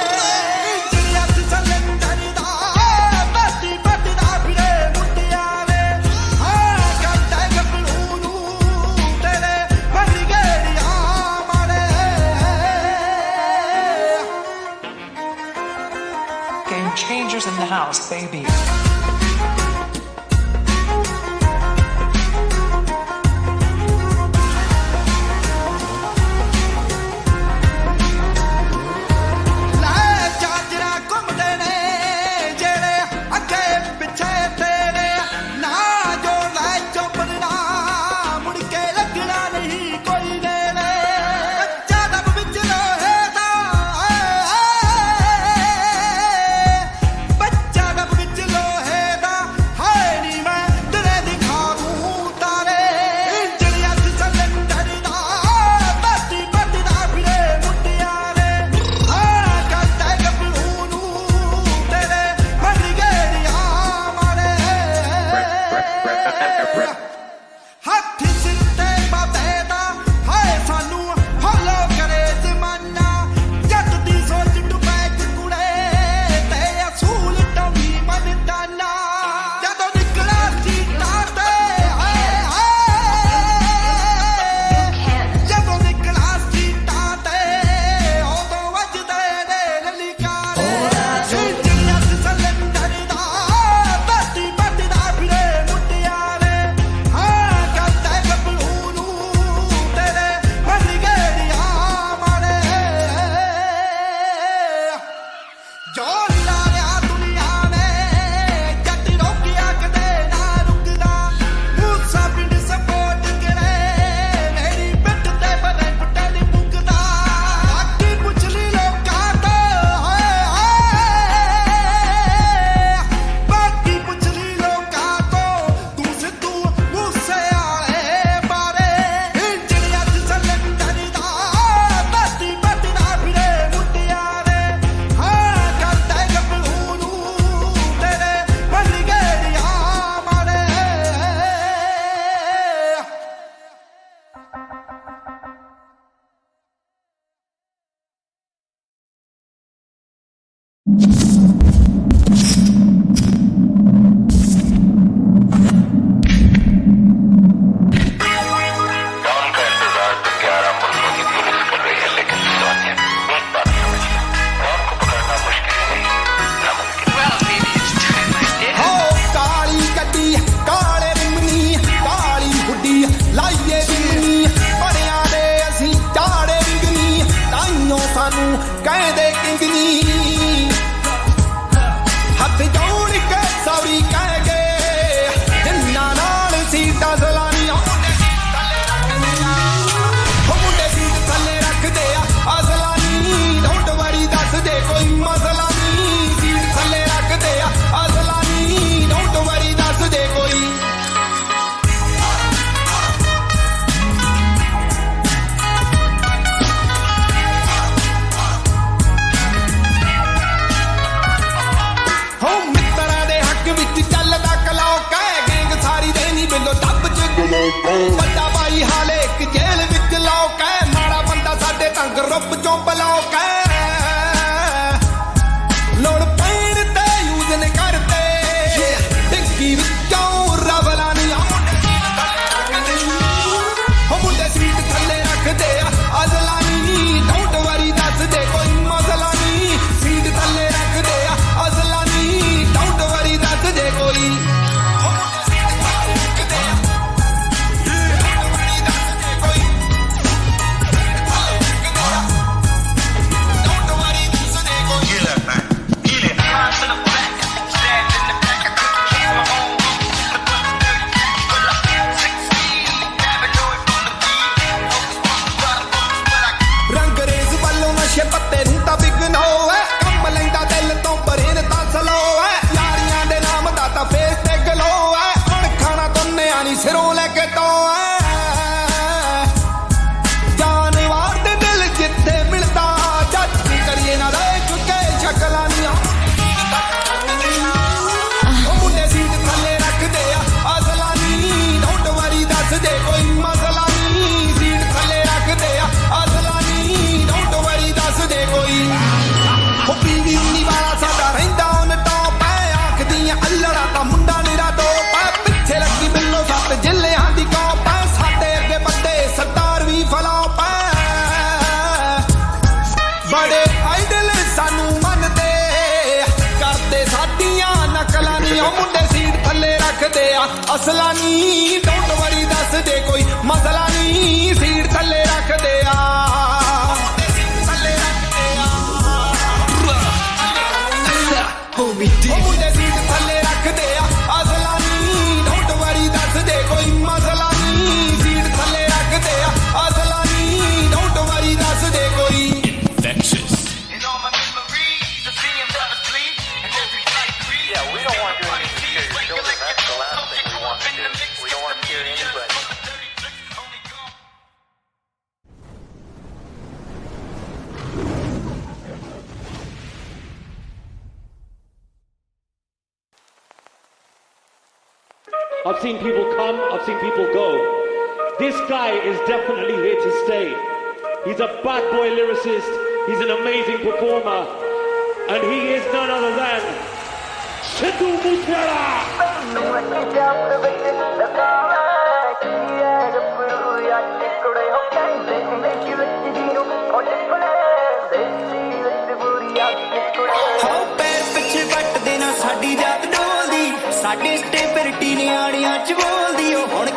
Changers in the house, baby. ਲੋਹੇ डॉन का इंतजार तो 11 मुल्कों की पुलिस कर रही है, लेकिन सोनिया एक बात समझिए, डॉन को पकड़ना मुश्किल नहीं, नामुमकिन। ਹੋ ਕਾਲੀ ਗੱਡੀ ਕਾਲੇ ਰਿੰਗਣੀ ਕਾਲੀ ਹੁੱਡੀ ਲਾਈਏ ਰਿੰਗਣੀ ਬੜਿਆਂ ਦੇ ਅਸੀਂ ਚਾੜੇ ਰਿੰਗਣੀ ਤਾਈਓ ਸਾਨੂੰ ਕਹਿੰਦੇ ਕਿੰਗਨੀ ਹੱਥ ਜੋੜ ਕੇ ਸੌਰੀ ਕਹਿ ਗਏ ਜਿੰਨਾਂ ਨਾਲ ਸੀਟਾਂ ਸਲਾਨੀਆਂ ਹੋ ਮੁੰਡੇ ਸੀਟ ਥੱਲੇ ਰੱਖਦੇ ਆ ਅਸਲਾਨੀ ਡੋਂਟ ਵਰੀ ਦੱਸਦੇ ਕੋਈ ਮਸਲਾ ਨਹੀਂ ਸੀਟ ਥੱਲੇ ਰੱਖਦੇ ਆ ਅਸਲਾਨੀ ਡੋਂਟ ਵਰੀ ਦੱਸਦੇ ਕੋਈ ਹੋ ਮਿੱਤਰਾਂ ਦੇ ਹੱਕ ਵਿੱਚ ਚੱਲਦਾ ਕਲੌਕ ਹੈ ਗੈਂਗ ਸਾਰੀ ਦੇ ਨਹੀਂ ਬਿੱਲੋ ਟੱਪ ਚ ਵੱਡਾ ਭਾਈ ਹਾਲੇ ਇੱਕ ਜੇਲ੍ਹ ਵਿੱਚ ਲੋਕ ਹੈ ਮਾੜਾ ਬੰਦਾ ਸਾਡੇ ਤਾਂ ਗਰੁੱਪ ਚੋਂ ਬਲੌਕ ਹੈ ਲੋੜ ਪੈਣ ਤੇ ਯੂਜ਼ ਨੇ ਕਰਦੇ ਡਿੱਗੀ ਵਿੱਚੋਂ ਰਵਲਾ ਨਹੀਂ ਹੋ ਮੁੰਡੇ ਸੀਟ ਥੱਲੇ ਰੱਖਦੇ ਆ ਅਸਲਾ ਨਹੀਂ ਡੋਂਟ ਵਰੀ ਦੱਸਦੇ ਕੋਈ ਮਸਲਾ ਨਹੀਂ ਸੀਟ ਥੱਲੇ ਰੱਖਦੇ ਆ ਅਸਲਾ ਨਹੀਂ ਡੋਂਟ ਵਰੀ ਦੱਸਦੇ ਕੋਈ ਹੋ ਮੁੰਡੇ ਸੀਟ ਥੱਲੇ ਰੱਖਦੇ ਆ ਡੋਂਟ ਵਰੀ ਦੱਸਦੇ ਕੋਈ ਡੋਂਟ ਵਰੀ ਦੱਸਦੇ ਕੋਈ ਰੰਗ ਰੇਸ ਵੱਲੋਂ ਨਸ਼ੇ ਪੱਤੇ ਨੂੰ ਤਾਂ ਵਿਗਨ ਹੋਵੇ ਕੰਮ ਲੈਂਦਾ ਦਿਲ ਤੋਂ ਬਰੇਨ ਤਾਂ ਸਲੋ ਹੈ ਯਾਰੀਆਂ ਦੇ ਨਾਮ ਦਾ ਤਾਂ ਫੇਸ ਤੇ ਗਲੋ ਹੈ ਹੁਣ ਖਾਣਾ ਦੁੰਨਿਆਂ ਨਹੀਂ ਸਿਰੋਂ ਲੈ ਕੇ ਤੋਂ ਹੈ ਜਾਨਵਾਰ ਦੇ ਦਿਲ ਜਿੱਥੇ ਮਿਲਦਾ ਜੱਜ ਕਰੀਏ ਨਾ ਰਹਿ ਚੁੱਕੇ ਸ਼ਕਲਾਂ ਦੀਆਂ ਉਹ ਮੁੰਡੇ ਸੀਟ ਥੱਲੇ ਰੱਖਦੇ ਆ ਅਸਲਾ ਨਹੀਂ ਡੋਂਟ ਵਰੀ ਦੱਸਦੇ ਕੋਈ ਮਸਲਾ ਨਹੀਂ ਸੀਟ ਥੱਲੇ ਰੱਖਦੇ ਆ ਅਸਲਾ ਨਹੀਂ ਡੋਂਟ ਵਰੀ ਦੱਸਦੇ ਕੋਈ ਉਹ ਪੀਵੀ ਉਨੀ ਵਾਲਾ ਸਾਡਾ ਰਹਿੰਦਾ ਉਹਨ ਟੌਪ ਹੈ ਆਖਦੀਆਂ ਅੱਲੜਾ ਤਾਂ ਮੁੰਡਾ ਨਿਰਾ ਟੋਪ ਹੈ ਪਿੱਛੇ ਲੱਗੀ ਬਿੱਲੋ ਸੱਤ ਜ਼ਿਲ੍ਹਿਆਂ ਦੀ ਕੌਪ ਹੈ ਸਾਡੇ ਅੱਗੇ ਬੱਦੇ ਸਰਦਾਰ ਵੀ ਫਲੌਪ ਹੈ ਬੜੇ ਆਈਡਲ ਸਾਨੂੰ ਮੰਨਦੇ ਕਰਦੇ ਸਾਡੀਆਂ ਨਕਲਾਂ ਨਹੀਂ ਉਹ ਮੁੰਡੇ ਸੀਟ ਥੱਲੇ ਰੱਖਦੇ ਆ ਅਸਲਾ ਨਹੀਂ ਡੋਂਟ ਵਰੀ ਦੱਸਦੇ ਕੋਈ ਮਸਲਾ ਨਹੀਂ ਸੀਟ ਥੱਲੇ ਰੱਖਦੇ ਆ ਮੁੰਡੇ ਸੀਟ ਥੱਲੇ ਰੱਖਦੇ ਆ ਉਹ ਮੁੰਡੇ ਸੀਟ ਥੱਲੇ ਰੱਖਦੇ ਆ ਅਸਲਾ ਨਹੀਂ ਡੋਂਟ ਵਰੀ ਦੱਸਦੇ ਕੋਈ ਮਸਲਾ ਨਹੀਂ ਸੀਟ ਥੱਲੇ ਰੱਖਦੇ ਆ ਅਸਲਾ ਨਹੀਂ ਡੋਂਟ ਵਰੀ ਦੱਸਦੇ ਕੋਈ Yeah, we don't want to do anything to scare your children. That's the last thing we want to do. We don't want to scare anybody. I've seen people come, I've seen people go. This guy is definitely here to stay. He's a bad boy lyricist, he's an amazing performer, and he is none other than Sidhu Moosewala. ਹੋ ਪੈਰ ਪਿੱਛੇ ਵੱਟ ਦੇਣਾ ਸਾਡੀ ਜਾਤ ਡੋਲਦੀ ਸਾਡੇ stability ਨਿਆਣਿਆਂ ਚ ਬੋਲਦੀ ਉਹ ਹੁਣ